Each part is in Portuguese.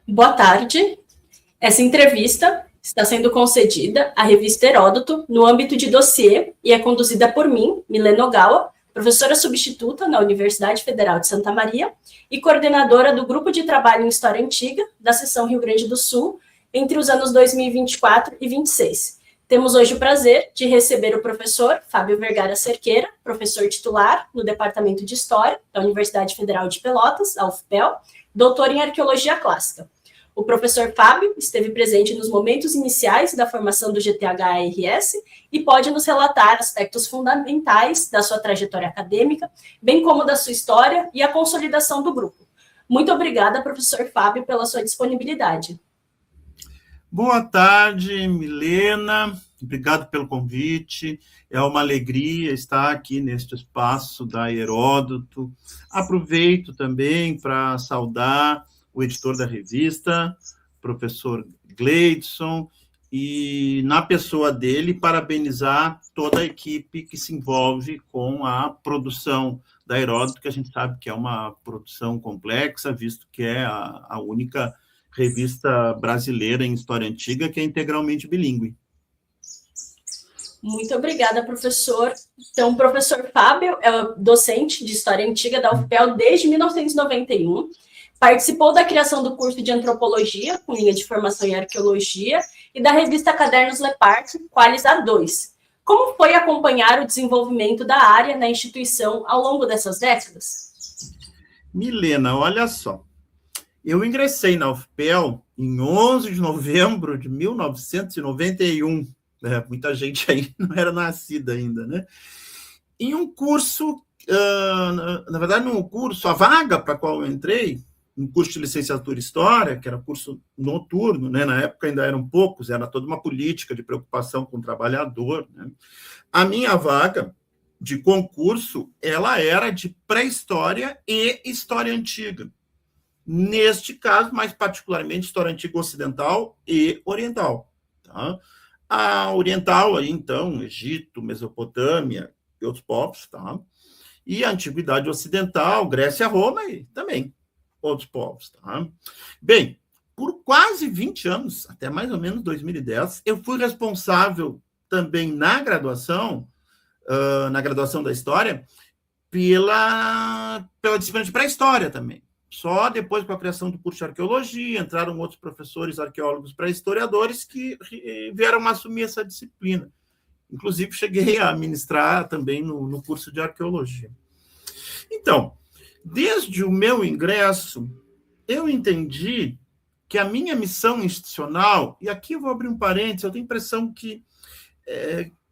Boa tarde. Essa entrevista está sendo concedida à revista Heródoto no âmbito de dossiê e é conduzida por mim, Milena Ogawa, professora substituta na Universidade Federal de Santa Maria e coordenadora do Grupo de Trabalho em História Antiga da seção Rio Grande do Sul entre os anos 2024 e 26. Temos hoje o prazer de receber o professor Fábio Vergara Cerqueira, professor titular no Departamento de História da Universidade Federal de Pelotas, a UFPEL, doutor em Arqueologia Clássica. O professor Fábio esteve presente nos momentos iniciais da formação do GTH-RS e pode nos relatar aspectos fundamentais da sua trajetória acadêmica, bem como da sua história e a consolidação do grupo. Muito obrigada, professor Fábio, pela sua disponibilidade. Boa tarde, Milena. Obrigado pelo convite. É uma alegria estar aqui neste espaço da Heródoto. Aproveito também para saudar o editor da revista, professor Gleidson, e, na pessoa dele, parabenizar toda a equipe que se envolve com a produção da Heródoto, que a gente sabe que é uma produção complexa, visto que é a única revista brasileira em história antiga que é integralmente bilíngue. Muito obrigada, professor. Então, o professor Fábio é docente de História Antiga da UFPEL desde 1991, participou da criação do curso de Antropologia, com linha de formação em Arqueologia, e da revista Cadernos Lepart, Qualis A2. Como foi acompanhar o desenvolvimento da área na instituição ao longo dessas décadas? Milena, olha só. Eu ingressei na UFPEL em 11 de novembro de 1991. Muita gente aí não era nascida ainda, né? Em um curso, na verdade, num curso, a vaga para a qual eu entrei, um curso de licenciatura em História, que era curso noturno, né? Na época ainda eram poucos, era toda uma política de preocupação com o trabalhador, né? A minha vaga de concurso, ela era de pré-história e história antiga. Neste caso, mais particularmente, história antiga ocidental e oriental. Tá? A oriental, aí, então, Egito, Mesopotâmia e outros povos, tá? E a antiguidade ocidental, Grécia, Roma e também outros povos. Tá? Bem, por quase 20 anos, até mais ou menos 2010, eu fui responsável também na graduação da História, pela disciplina de pré-história também. Só depois, com a criação do curso de Arqueologia, entraram outros professores arqueólogos pré-historiadores que vieram assumir essa disciplina. Inclusive, cheguei a ministrar também no curso de Arqueologia. Então, desde o meu ingresso, eu entendi que a minha missão institucional, e aqui eu vou abrir um parênteses, eu tenho a impressão que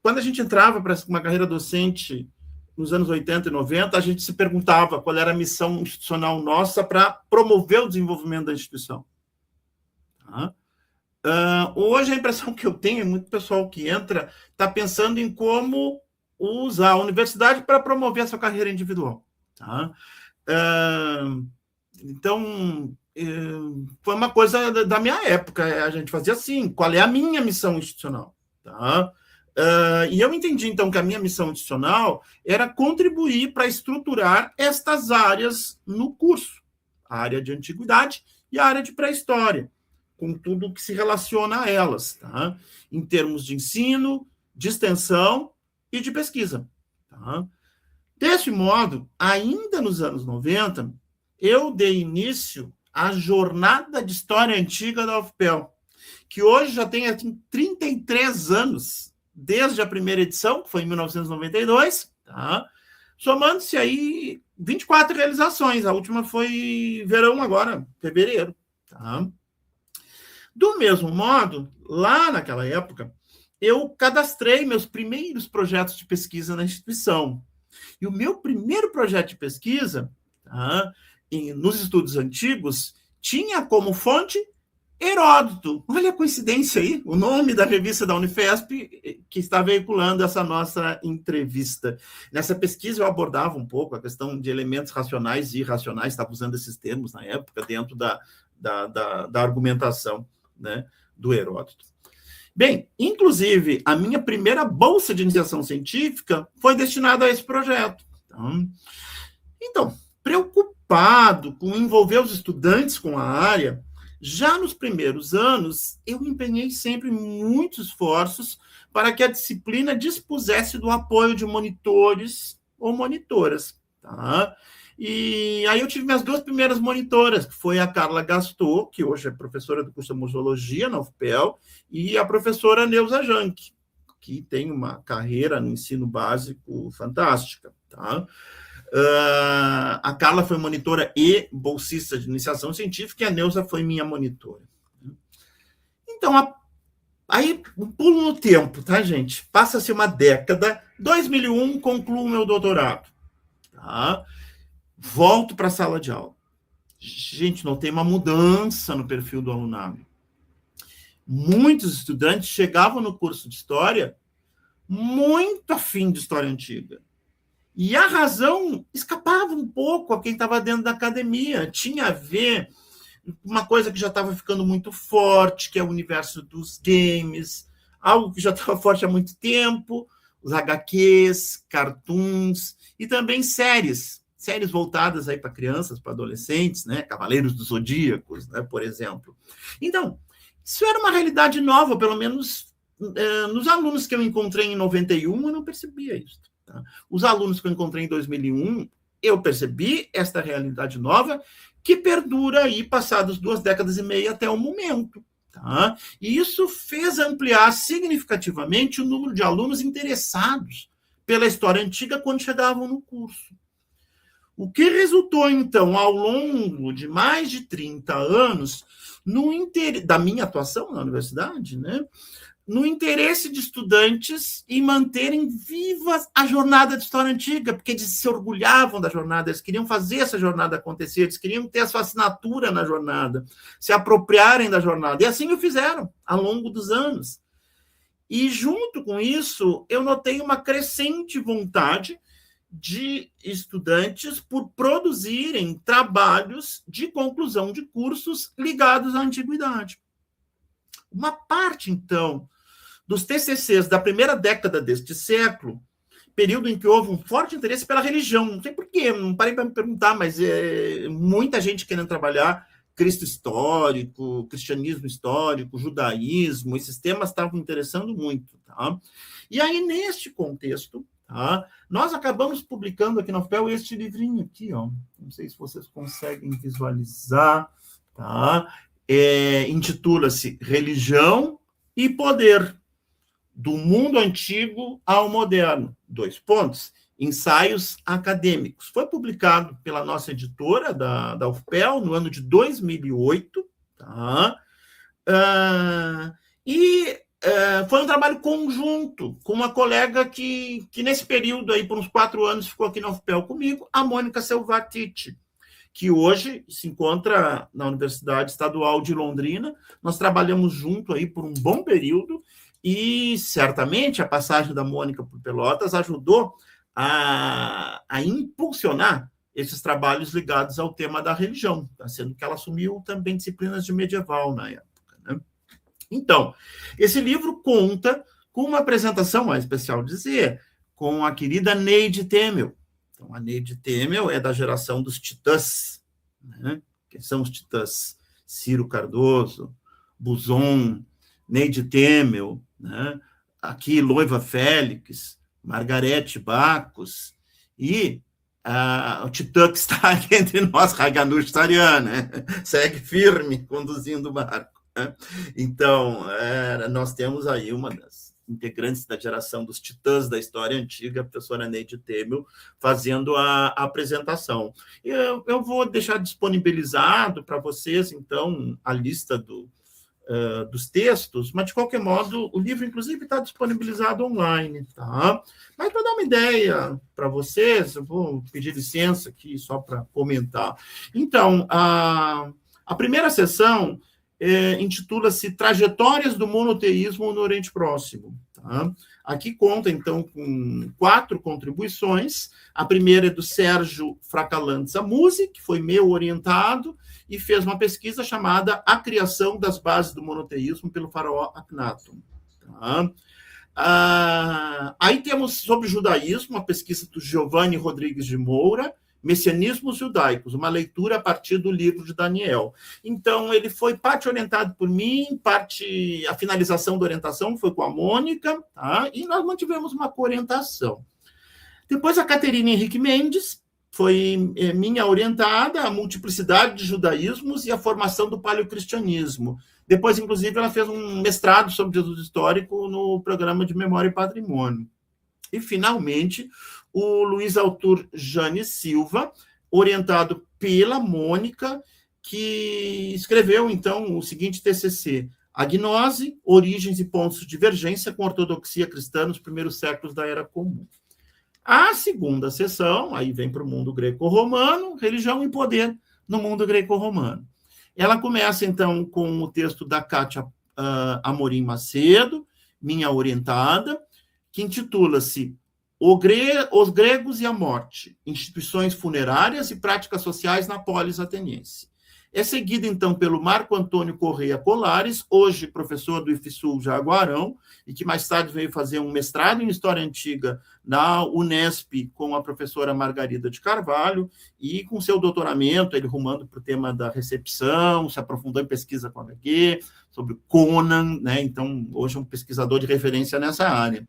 quando a gente entrava para uma carreira docente nos anos 80 e 90, a gente se perguntava qual era a missão institucional nossa para promover o desenvolvimento da instituição. Tá? Hoje, a impressão que eu tenho, muito pessoal que entra, está pensando em como usar a universidade para promover a sua carreira individual. Tá? Então, foi uma coisa da minha época, a gente fazia assim, qual é a minha missão institucional? Tá? E eu entendi, então, que a minha missão institucional era contribuir para estruturar estas áreas no curso, a área de antiguidade e a área de pré-história, com tudo que se relaciona a elas, tá? Em termos de ensino, de extensão e de pesquisa. Tá? Desse modo, ainda nos anos 90, eu dei início à Jornada de História Antiga da UFPEL, que hoje já tem 33 anos, desde a primeira edição, que foi em 1992, tá? Somando-se aí 24 realizações. A última foi verão agora, fevereiro. Tá? Do mesmo modo, lá naquela época, eu cadastrei meus primeiros projetos de pesquisa na instituição. E o meu primeiro projeto de pesquisa, tá, nos estudos antigos, tinha como fonte Heródoto. Olha a coincidência aí, o nome da revista da Unifesp que está veiculando essa nossa entrevista. Nessa pesquisa eu abordava um pouco a questão de elementos racionais e irracionais, estava usando esses termos na época, dentro da argumentação, né, do Heródoto. Bem, inclusive, a minha primeira bolsa de iniciação científica foi destinada a esse projeto. Então, preocupado com envolver os estudantes com a área, Já nos primeiros anos, eu empenhei sempre muitos esforços para que a disciplina dispusesse do apoio de monitores ou monitoras. Tá? E aí eu tive minhas duas primeiras monitoras, que foi a Carla Gastou, que hoje é professora do curso de museologia na UFPEL, e a professora Neuza Janck, que tem uma carreira no ensino básico fantástica. Tá? A Carla foi monitora e bolsista de iniciação científica, e a Neuza foi minha monitora. Então, aí, um pulo no tempo, tá, gente? Passa-se uma década, 2001, concluo meu doutorado. Tá? Volto para a sala de aula. Gente, notei uma mudança no perfil do alunado. Muitos estudantes chegavam no curso de História muito afim de História Antiga. E a razão escapava um pouco a quem estava dentro da academia. Tinha a ver com uma coisa que já estava ficando muito forte, que é o universo dos games, algo que já estava forte há muito tempo, os HQs, cartoons e também séries voltadas aí para crianças, para adolescentes, né? Cavaleiros dos Zodíacos, né? Por exemplo. Então, isso era uma realidade nova, pelo menos nos alunos que eu encontrei em 91, eu não percebia isso. Tá? Os alunos que eu encontrei em 2001, eu percebi esta realidade nova que perdura aí passadas 2 décadas e meia até o momento. Tá? E isso fez ampliar significativamente o número de alunos interessados pela história antiga quando chegavam no curso. O que resultou, então, ao longo de mais de 30 anos, da minha atuação na universidade, né? No interesse de estudantes em manterem vivas a jornada de história antiga, porque eles se orgulhavam da jornada, eles queriam fazer essa jornada acontecer, eles queriam ter a sua assinatura na jornada, se apropriarem da jornada. E assim o fizeram ao longo dos anos. E, junto com isso, eu notei uma crescente vontade de estudantes por produzirem trabalhos de conclusão de cursos ligados à antiguidade. Uma parte, então, dos TCCs da primeira década deste século, período em que houve um forte interesse pela religião, não sei porquê, não parei para me perguntar, mas muita gente querendo trabalhar Cristo histórico, cristianismo histórico, judaísmo, esses temas estavam interessando muito. Tá? E aí, neste contexto, tá, nós acabamos publicando aqui na UFPEL este livrinho aqui, ó. Não sei se vocês conseguem visualizar, tá? Intitula-se Religião e Poder, do Mundo Antigo ao Moderno, : ensaios acadêmicos. Foi publicado pela nossa editora da UFPEL no ano de 2008, tá? Foi um trabalho conjunto com uma colega que nesse período, aí, por uns 4 anos, ficou aqui na UFPEL comigo, a Mônica Selvatiti, que hoje se encontra na Universidade Estadual de Londrina. Nós trabalhamos junto aí por um bom período e, certamente, a passagem da Mônica por Pelotas ajudou a impulsionar esses trabalhos ligados ao tema da religião, tá? Sendo que ela assumiu também disciplinas de medieval na época, né? Então, esse livro conta com uma apresentação, é especial dizer, com a querida Neide Temel. Então, a Neide Temel é da geração dos titãs, né? Quem são os titãs? Ciro Cardoso, Buzon, Neide Temel, né? Aqui Loiva Félix, Margarete Bacos e o titã que está aqui entre nós, Raganush Tarian, né? Segue firme, conduzindo o barco. Né? Então, nós temos aí uma das integrantes da geração dos titãs da história antiga, a professora Neide Temel, fazendo a apresentação. Eu vou deixar disponibilizado para vocês, então, a lista dos textos, mas, de qualquer modo, o livro, inclusive, está disponibilizado online, tá? Mas, para dar uma ideia para vocês, eu vou pedir licença aqui só para comentar. Então, a primeira sessão intitula-se Trajetórias do Monoteísmo no Oriente Próximo. Tá? Aqui conta, então, com 4 contribuições. A primeira é do Sérgio Fracalanza Musi, que foi meu orientado, e fez uma pesquisa chamada A Criação das Bases do Monoteísmo pelo Faraó Akhenaton. Tá? Aí temos sobre o judaísmo, a pesquisa do Giovanni Rodrigues de Moura, Messianismos Judaicos, uma leitura a partir do livro de Daniel. Então, ele foi parte orientado por mim, parte, a finalização da orientação foi com a Mônica, tá? E nós mantivemos uma co-orientação. Depois, a Caterina Henrique Mendes foi minha orientada, a multiplicidade de judaísmos e a formação do paleocristianismo. Depois, inclusive, ela fez um mestrado sobre Jesus histórico no programa de Memória e Patrimônio. E, finalmente, o Luiz Arthur Jane Silva, orientado pela Mônica, que escreveu, então, o seguinte TCC: A Gnose, Origens e Pontos de Divergência com a Ortodoxia Cristã nos Primeiros Séculos da Era Comum. A segunda sessão, aí vem para o mundo greco-romano, Religião e Poder no mundo greco-romano. Ela começa, então, com o texto da Kátia Amorim Macedo, minha orientada, que intitula-se Os Gregos e a Morte, Instituições Funerárias e Práticas Sociais na Polis Ateniense. É seguida, então, pelo Marco Antônio Correia Colares, hoje professor do IFSUL Jaguarão, e que mais tarde veio fazer um mestrado em História Antiga na Unesp com a professora Margarida de Carvalho, e com seu doutoramento, ele rumando para o tema da recepção, se aprofundou em pesquisa com a HG, sobre Conan, né? Então, hoje é um pesquisador de referência nessa área.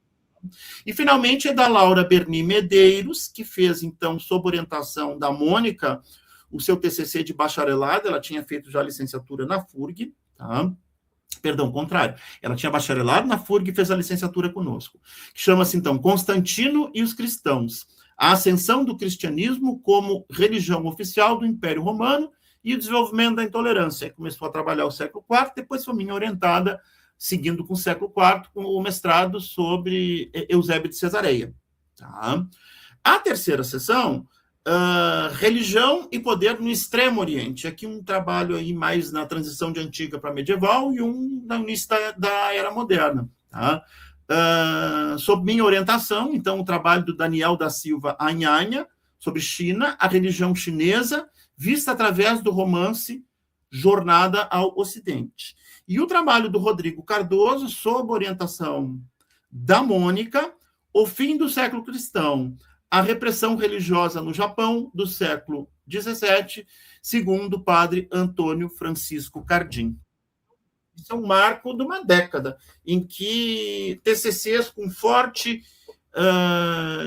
E, finalmente, é da Laura Berni Medeiros, que fez, então, sob orientação da Mônica, o seu TCC de bacharelado. Ela tinha feito já a licenciatura na FURG, tá? Perdão, contrário. Ela tinha bacharelado na FURG e fez a licenciatura conosco. Chama-se, então, Constantino e os Cristãos, a ascensão do cristianismo como religião oficial do Império Romano e o desenvolvimento da intolerância. Começou a trabalhar o século IV, depois foi minha orientada, seguindo com o século IV, com o mestrado sobre Eusébio de Cesareia. Tá? A terceira sessão, Religião e Poder no Extremo Oriente. Aqui um trabalho aí mais na transição de antiga para medieval e um no início da Era Moderna. Tá? Sob minha orientação, então, o trabalho do Daniel da Silva Anhanha, sobre China, a religião chinesa, vista através do romance Jornada ao Ocidente. E o trabalho do Rodrigo Cardoso, sob orientação da Mônica, O Fim do Século Cristão, a repressão religiosa no Japão do século XVII, segundo o padre Antônio Francisco Cardim. Isso é um marco de uma década em que TCCs com forte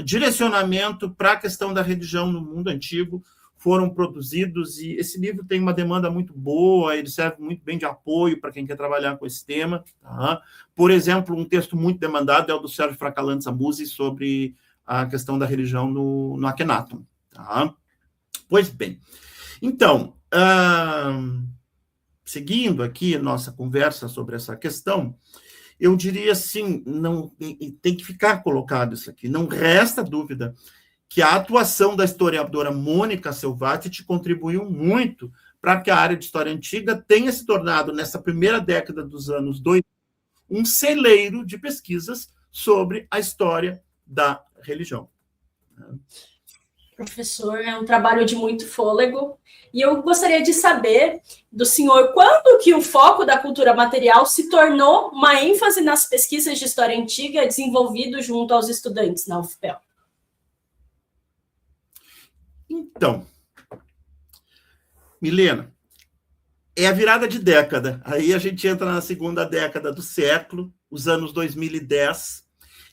direcionamento para a questão da religião no mundo antigo foram produzidos, e esse livro tem uma demanda muito boa, ele serve muito bem de apoio para quem quer trabalhar com esse tema. Tá? Por exemplo, um texto muito demandado é o do Sérgio Fracalantes Amusi sobre a questão da religião no Akhenaton. Tá? Pois bem, então, seguindo aqui nossa conversa sobre essa questão, eu diria assim, não, tem que ficar colocado isso aqui, não resta dúvida que a atuação da historiadora Mônica Selvati contribuiu muito para que a área de história antiga tenha se tornado, nessa primeira década dos anos 2000, um celeiro de pesquisas sobre a história da religião. Professor, é um trabalho de muito fôlego, e eu gostaria de saber do senhor quando que o foco da cultura material se tornou uma ênfase nas pesquisas de história antiga desenvolvido junto aos estudantes na UFPEL. Então, Milena, é a virada de década. Aí a gente entra na segunda década do século, os anos 2010.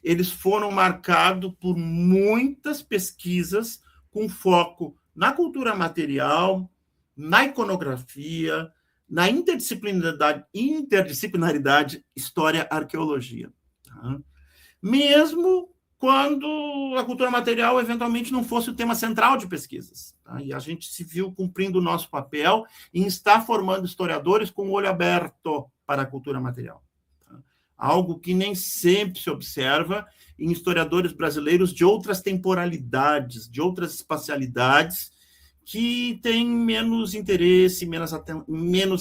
Eles foram marcados por muitas pesquisas com foco na cultura material, na iconografia, na interdisciplinaridade história-arqueologia. Tá? Mesmo quando a cultura material eventualmente não fosse o tema central de pesquisas. Tá? E a gente se viu cumprindo o nosso papel em estar formando historiadores com o olho aberto para a cultura material. Tá? Algo que nem sempre se observa em historiadores brasileiros de outras temporalidades, de outras espacialidades, que têm menos interesse, menos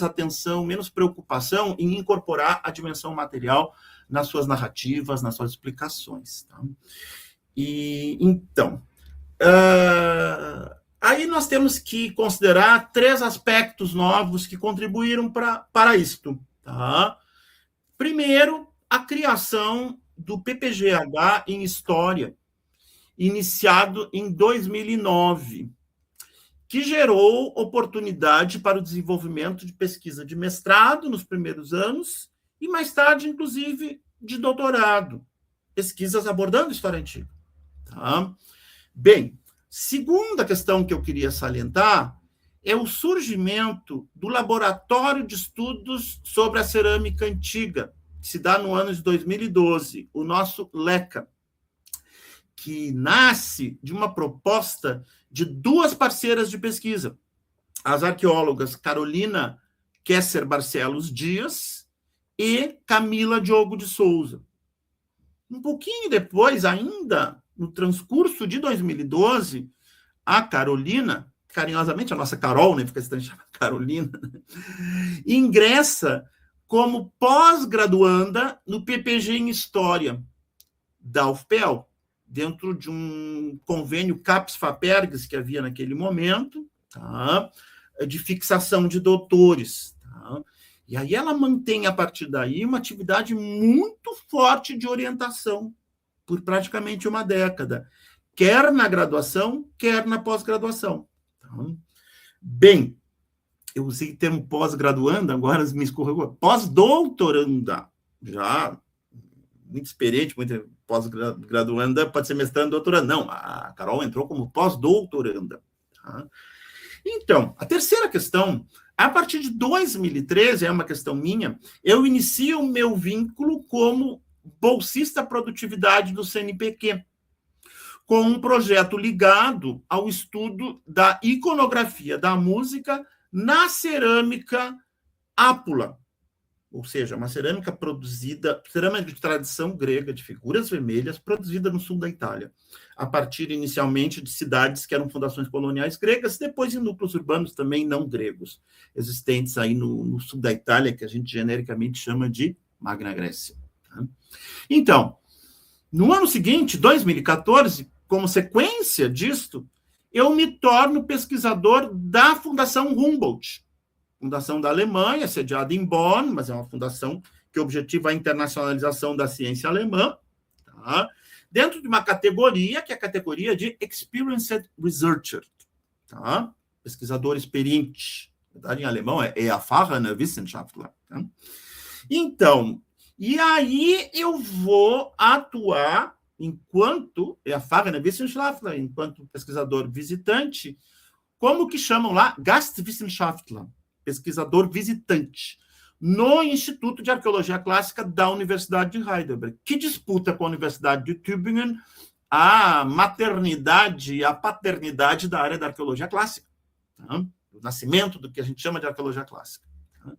atenção, menos preocupação em incorporar a dimensão material nas suas narrativas, nas suas explicações. Tá? E, então, aí nós temos que considerar 3 aspectos novos que contribuíram para isto. Tá? Primeiro, a criação do PPGH em História, iniciado em 2009. que gerou oportunidade para o desenvolvimento de pesquisa de mestrado nos primeiros anos e, mais tarde, inclusive, de doutorado, pesquisas abordando história antiga. Tá? Bem, segunda questão que eu queria salientar é o surgimento do Laboratório de Estudos sobre a Cerâmica Antiga, que se dá no ano de 2012, o nosso LECA, que nasce de uma proposta de duas parceiras de pesquisa, as arqueólogas Carolina Kesser Barcelos Dias e Camila Diogo de Souza. Um pouquinho depois, ainda no transcurso de 2012, a Carolina, carinhosamente a nossa Carol, né, fica estranho chamar Carolina, ingressa como pós-graduanda no PPG em História da UFPEL, dentro de um convênio CAPES-FAPERGS que havia naquele momento, tá? De fixação de doutores. Tá? E aí ela mantém, a partir daí, uma atividade muito forte de orientação por praticamente uma década, quer na graduação, quer na pós-graduação. Tá? Bem, eu usei o termo pós-graduanda, agora me escorregou. Pós-doutoranda, já muito experiente, muito pós-graduanda, pode ser mestrando, doutoranda. Não, a Carol entrou como pós-doutoranda. Tá? Então, a terceira questão, a partir de 2013, é uma questão minha, eu inicio o meu vínculo como bolsista produtividade do CNPq, com um projeto ligado ao estudo da iconografia da música na cerâmica ápula, ou seja, uma cerâmica produzida, cerâmica de tradição grega, de figuras vermelhas, produzida no sul da Itália, a partir inicialmente de cidades que eram fundações coloniais gregas, depois em núcleos urbanos também não gregos, existentes aí no sul da Itália, que a gente genericamente chama de Magna Grécia. Tá? Então, no ano seguinte, 2014, como sequência disto, eu me torno pesquisador da Fundação Humboldt, fundação da Alemanha, sediada em Bonn, mas é uma fundação que objetiva a internacionalização da ciência alemã, tá? Dentro de uma categoria, que é a categoria de Experienced Researcher, tá? Pesquisador experiente. Na verdade, em alemão é Erfahrene Wissenschaftler. Tá? Então, e aí eu vou atuar enquanto Erfahrene Wissenschaftler, enquanto pesquisador visitante, como que chamam lá? Gastwissenschaftler, pesquisador visitante, no Instituto de Arqueologia Clássica da Universidade de Heidelberg, que disputa com a Universidade de Tübingen a maternidade e a paternidade da área da arqueologia clássica, tá? O nascimento do que a gente chama de arqueologia clássica. Tá?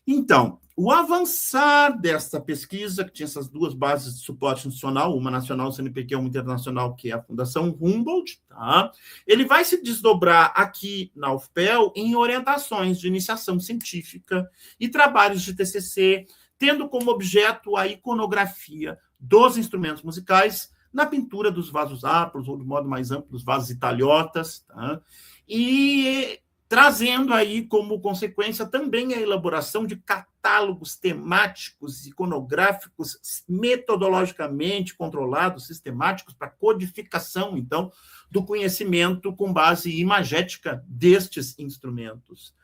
Então, o avançar desta pesquisa, que tinha essas duas bases de suporte institucional, uma nacional, CNPq, uma internacional, que é a Fundação Humboldt, tá? Ele vai se desdobrar aqui na UFPEL em orientações de iniciação científica e trabalhos de TCC, tendo como objeto a iconografia dos instrumentos musicais na pintura dos vasos ápulos, ou de modo mais amplo, dos vasos italiotas, tá? E trazendo aí como consequência também a elaboração de catálogos temáticos, iconográficos, metodologicamente controlados, sistemáticos, para codificação, então, do conhecimento com base imagética destes instrumentos.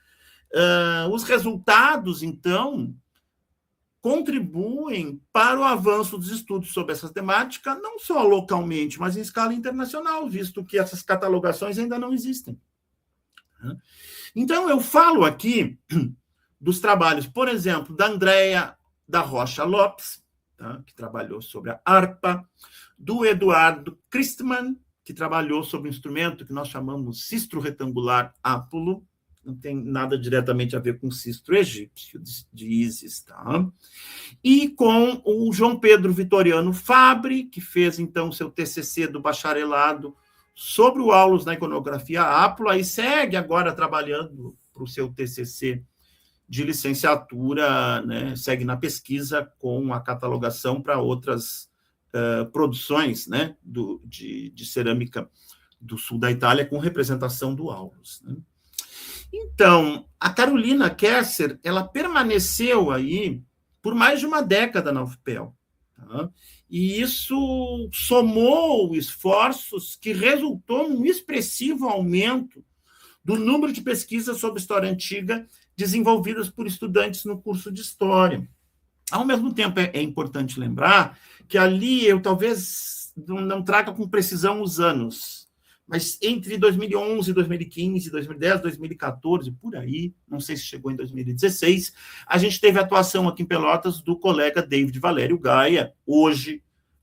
Os resultados, então, contribuem para o avanço dos estudos sobre essa temática, não só localmente, mas em escala internacional, visto que essas catalogações ainda não existem. Então, eu falo aqui dos trabalhos, por exemplo, da Andréa da Rocha Lopes, tá, que trabalhou sobre a harpa, do Eduardo Christmann, que trabalhou sobre um instrumento que nós chamamos sistro retangular ápulo, não tem nada diretamente a ver com o sistro egípcio de Ísis, tá? E com o João Pedro Vitoriano Fabre, que fez, então, seu TCC do bacharelado sobre o Aulus na iconografia ápula, e segue agora trabalhando para o seu TCC de licenciatura, né, segue na pesquisa com a catalogação para outras produções, né, de cerâmica do sul da Itália com representação do Aulus. Né? Então, a Carolina Kesser, ela permaneceu aí por mais de uma década na UFPEL, tá? E isso somou esforços que resultou num expressivo aumento do número de pesquisas sobre história antiga desenvolvidas por estudantes no curso de História. Ao mesmo tempo, é importante lembrar que ali eu talvez não traga com precisão os anos, mas entre 2011, 2015, 2010, 2014, por aí, não sei se chegou em 2016, a gente teve a atuação aqui em Pelotas do colega David Valério Gaia, hoje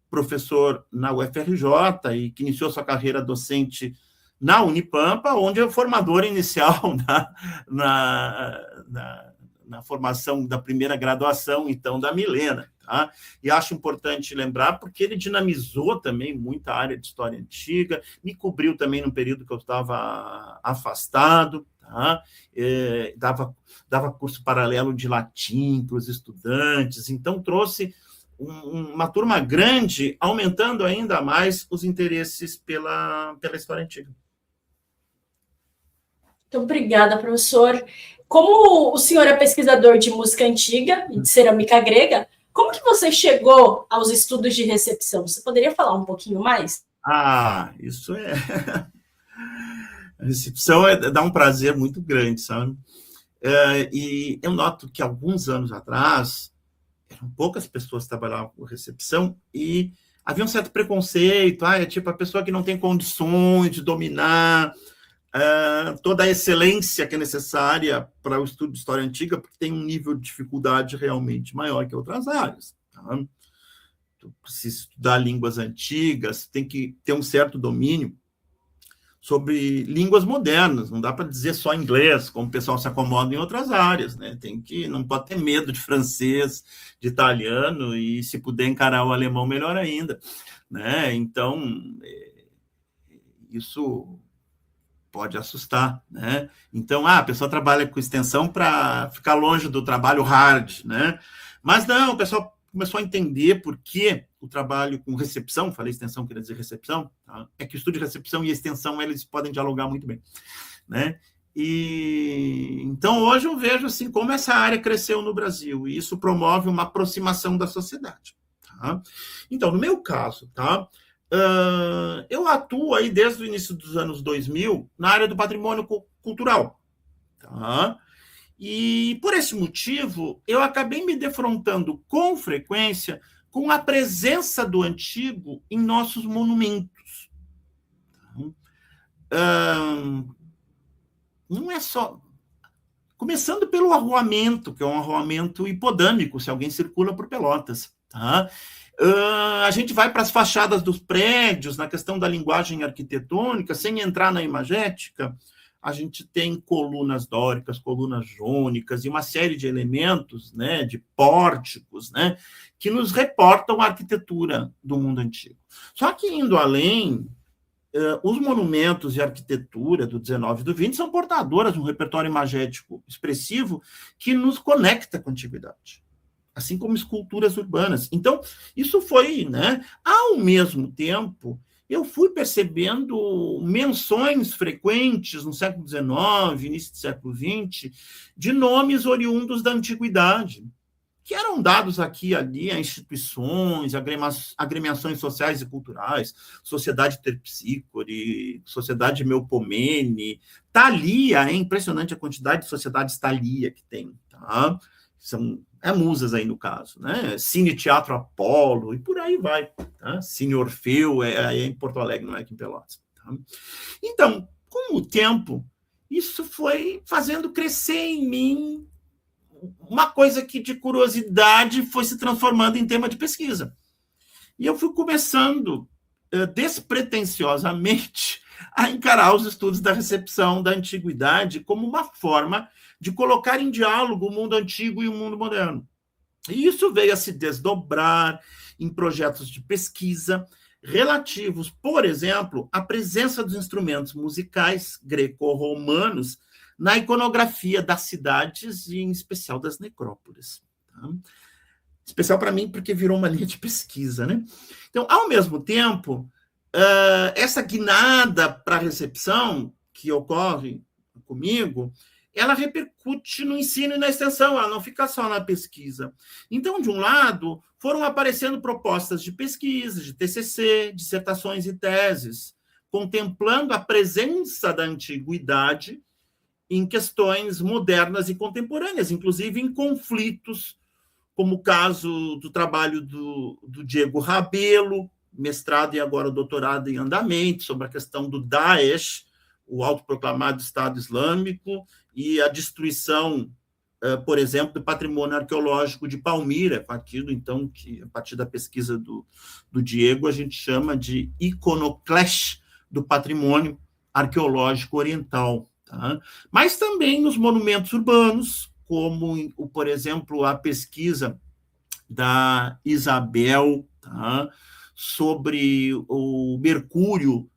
professor na UFRJ e que iniciou sua carreira docente na Unipampa, onde é o formador inicial na formação da primeira graduação, então, da Milena. Tá? E acho importante lembrar, porque ele dinamizou também muita área de história antiga, me cobriu também no período que eu estava afastado, tá? Dava curso paralelo de latim para os estudantes, então trouxe uma turma grande, aumentando ainda mais os interesses pela história antiga. Muito obrigada, professor. Como o senhor é pesquisador de música antiga e de cerâmica grega, como que você chegou aos estudos de recepção? Você poderia falar um pouquinho mais? Isso é... A recepção dá um prazer muito grande, sabe? E eu noto que alguns anos atrás, eram poucas pessoas que trabalhavam com recepção e havia um certo preconceito, é tipo a pessoa que não tem condições de dominar toda a excelência que é necessária para o estudo de história antiga, porque tem um nível de dificuldade realmente maior que outras áreas. Tá? Tu precisa estudar línguas antigas, tem que ter um certo domínio sobre línguas modernas, não dá para dizer só inglês, como o pessoal se acomoda em outras áreas, né? Não pode ter medo de francês, de italiano, e se puder encarar o alemão, melhor ainda, né? Então, isso pode assustar, né? Então, a pessoa trabalha com extensão para ficar longe do trabalho hard, né? Mas não, o pessoal começou a entender por que o trabalho com recepção, falei extensão, queria dizer recepção, tá? É que o estudo de recepção e extensão, eles podem dialogar muito bem, né? E então, hoje eu vejo assim, como essa área cresceu no Brasil, e isso promove uma aproximação da sociedade, tá? Então, no meu caso, tá? Eu atuo aí desde o início dos anos 2000 na área do patrimônio cultural, tá? E, por esse motivo, eu acabei me defrontando com frequência com a presença do antigo em nossos monumentos. Não é só... Começando pelo arruamento, que é um arruamento hipodâmico, se alguém circula por Pelotas. Tá? A gente vai para as fachadas dos prédios, na questão da linguagem arquitetônica, sem entrar na imagética, a gente tem colunas dóricas, colunas jônicas e uma série de elementos, né, de pórticos, né, que nos reportam a arquitetura do mundo antigo. Só que, indo além, os monumentos e arquitetura do 19 e do 20 são portadoras de um repertório imagético expressivo que nos conecta com a antiguidade, assim como esculturas urbanas. Então, isso foi, né, ao mesmo tempo... eu fui percebendo menções frequentes no século XIX, início do século XX, de nomes oriundos da antiguidade, que eram dados aqui e ali a instituições, agremiações sociais e culturais, Sociedade Terpsícore, Sociedade Melpomene, Thalia, é impressionante a quantidade de sociedades Thalia que tem, tá? São musas aí no caso, né? Cine Teatro Apolo, e por aí vai. Tá? Cine Orfeu, é em Porto Alegre, não é aqui em Pelotas. Tá? Então, com o tempo, isso foi fazendo crescer em mim uma coisa que, de curiosidade, foi se transformando em tema de pesquisa. E eu fui começando, despretensiosamente, a encarar os estudos da recepção da antiguidade como uma forma de colocar em diálogo o mundo antigo e o mundo moderno. E isso veio a se desdobrar em projetos de pesquisa relativos, por exemplo, à presença dos instrumentos musicais greco-romanos na iconografia das cidades e, em especial, das necrópolis. Tá? Especial para mim, porque virou uma linha de pesquisa, né? Então, ao mesmo tempo, essa guinada para a recepção que ocorre comigo, ela repercute no ensino e na extensão, ela não fica só na pesquisa. Então, de um lado, foram aparecendo propostas de pesquisa, de TCC, dissertações e teses, contemplando a presença da antiguidade em questões modernas e contemporâneas, inclusive em conflitos, como o caso do trabalho do Diego Rabelo, mestrado e agora doutorado em andamento, sobre a questão do Daesh, o autoproclamado Estado Islâmico, e a destruição, por exemplo, do patrimônio arqueológico de Palmira, aquilo, então, que a partir da pesquisa do Diego, a gente chama de iconoclash do patrimônio arqueológico oriental. Tá? Mas também nos monumentos urbanos, como, por exemplo, a pesquisa da Isabel, tá? Sobre o mercúrio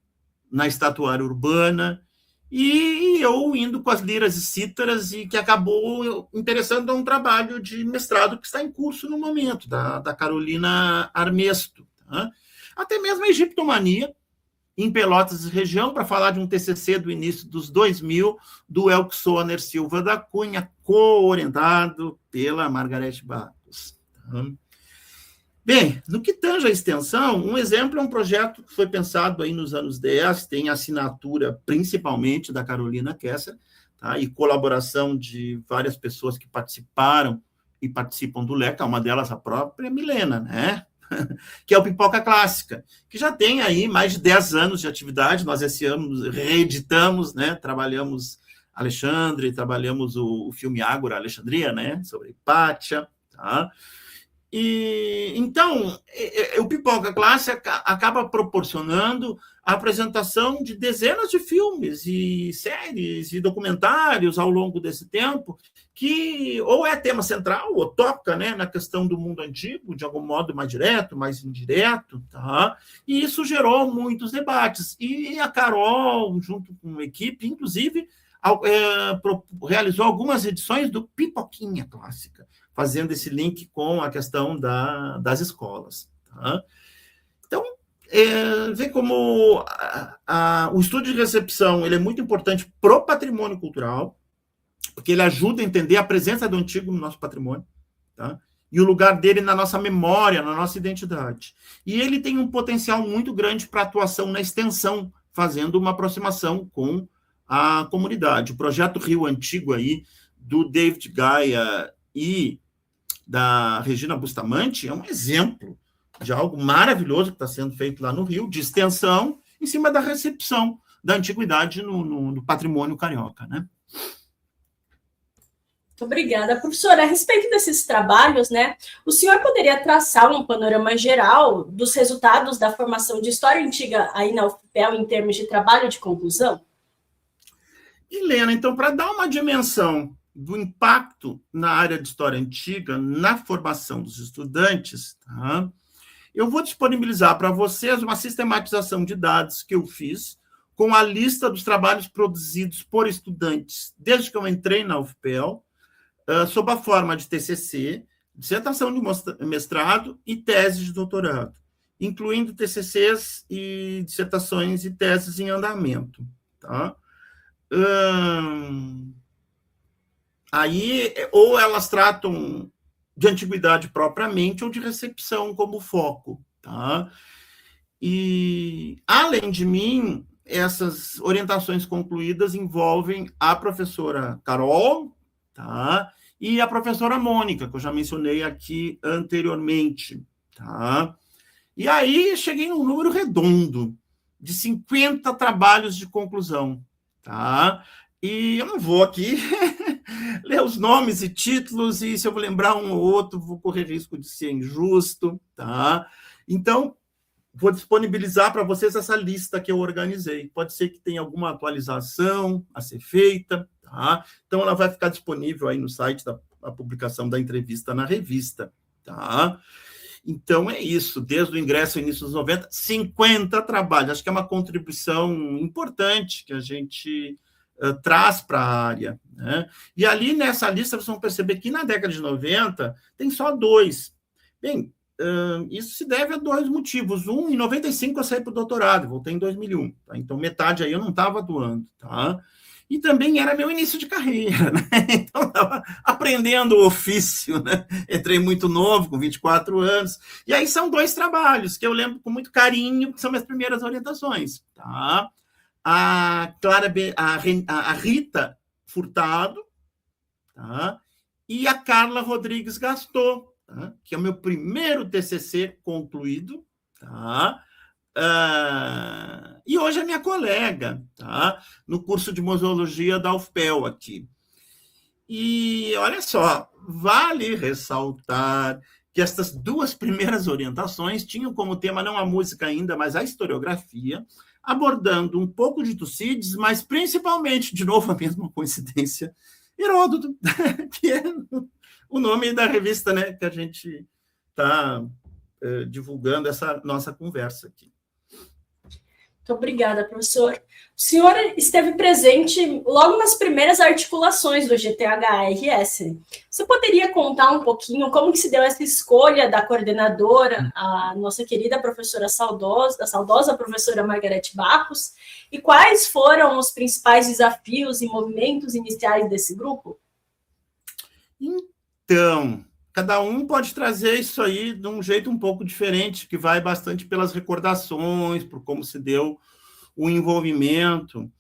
na estatuária urbana, e eu indo com as liras e cítaras, e que acabou interessando a um trabalho de mestrado que está em curso no momento, da Carolina Armesto. Tá? Até mesmo a egiptomania, em Pelotas e região, para falar de um TCC do início dos 2000, do Elksoner Silva da Cunha, co-orientado pela Margarete Barros. Tá? Bem, no que tange a extensão, um exemplo é um projeto que foi pensado aí nos anos 10, tem assinatura principalmente da Carolina Kessler, tá? E colaboração de várias pessoas que participaram e participam do LECA, uma delas a própria Milena, né? Que é o Pipoca Clássica, que já tem aí mais de 10 anos de atividade. Nós esse ano reeditamos, né? Trabalhamos Alexandre, trabalhamos o filme Ágora, Alexandria, né? Sobre Hipátia, tá? E, então, o Pipoca Clássica acaba proporcionando a apresentação de dezenas de filmes e séries e documentários ao longo desse tempo, que ou é tema central, ou toca, né, na questão do mundo antigo, de algum modo mais direto, mais indireto, tá? E isso gerou muitos debates. E a Carol, junto com a equipe, inclusive, realizou algumas edições do Pipoquinha Clássica, fazendo esse link com a questão das escolas. Tá? Então, vê como o estudo de recepção ele é muito importante para o patrimônio cultural, porque ele ajuda a entender a presença do antigo no nosso patrimônio, tá? E o lugar dele na nossa memória, na nossa identidade. E ele tem um potencial muito grande para atuação na extensão, fazendo uma aproximação com a comunidade. O projeto Rio Antigo aí, do David Gaia e da Regina Bustamante, é um exemplo de algo maravilhoso que está sendo feito lá no Rio, de extensão, em cima da recepção da antiguidade no patrimônio carioca, né? Muito obrigada, professora. A respeito desses trabalhos, né, o senhor poderia traçar um panorama geral dos resultados da formação de História Antiga aí na UFPEL em termos de trabalho de conclusão? Helena, então, para dar uma dimensão do impacto na área de História Antiga, na formação dos estudantes, tá? Eu vou disponibilizar para vocês uma sistematização de dados que eu fiz com a lista dos trabalhos produzidos por estudantes desde que eu entrei na UFPEL, sob a forma de TCC, dissertação de mestrado e tese de doutorado, incluindo TCCs e dissertações e teses em andamento. Tá? Aí, ou elas tratam de antiguidade propriamente ou de recepção como foco. Tá? E, além de mim, essas orientações concluídas envolvem a professora Carol, tá? E a professora Mônica, que eu já mencionei aqui anteriormente. Tá? E aí cheguei num número redondo de 50 trabalhos de conclusão. Tá? E eu não vou aqui ler os nomes e títulos, e se eu vou lembrar um ou outro, vou correr risco de ser injusto. Tá? Então, vou disponibilizar para vocês essa lista que eu organizei. Pode ser que tenha alguma atualização a ser feita. Tá? Então, ela vai ficar disponível aí no site da publicação da entrevista na revista. Tá? Então, é isso. Desde o ingresso, início dos 90, 50 trabalhos. Acho que é uma contribuição importante que a gente traz para a área. Né? E ali, nessa lista, vocês vão perceber que na década de 90 tem só 2. Bem, isso se deve a 2 motivos. Um, em 95 eu saí para o doutorado, voltei em 2001. Tá? Então, metade aí eu não estava atuando. Tá? E também era meu início de carreira. Né? Então, eu estava aprendendo o ofício. Né? Entrei muito novo, com 24 anos. E aí são 2 trabalhos que eu lembro com muito carinho, que são minhas primeiras orientações. Tá? A Rita Furtado, tá? E a Carla Rodrigues Gastou, tá? Que é o meu primeiro TCC concluído, tá? E hoje é minha colega, tá? No curso de museologia da UFPEL aqui. E olha só, vale ressaltar que estas duas primeiras orientações tinham como tema não a música ainda, mas a historiografia, abordando um pouco de Tucídides, mas principalmente, de novo, a mesma coincidência, Heródoto, que é o nome da revista, né, que a gente está divulgando essa nossa conversa aqui. Muito obrigada, professor. O senhor esteve presente logo nas primeiras articulações do GTHRS. Você poderia contar um pouquinho como que se deu essa escolha da coordenadora, a nossa querida professora saudosa, a saudosa professora Margarete Barros, e quais foram os principais desafios e movimentos iniciais desse grupo? Então, cada um pode trazer isso aí de um jeito um pouco diferente, que vai bastante pelas recordações, por como se deu o envolvimento.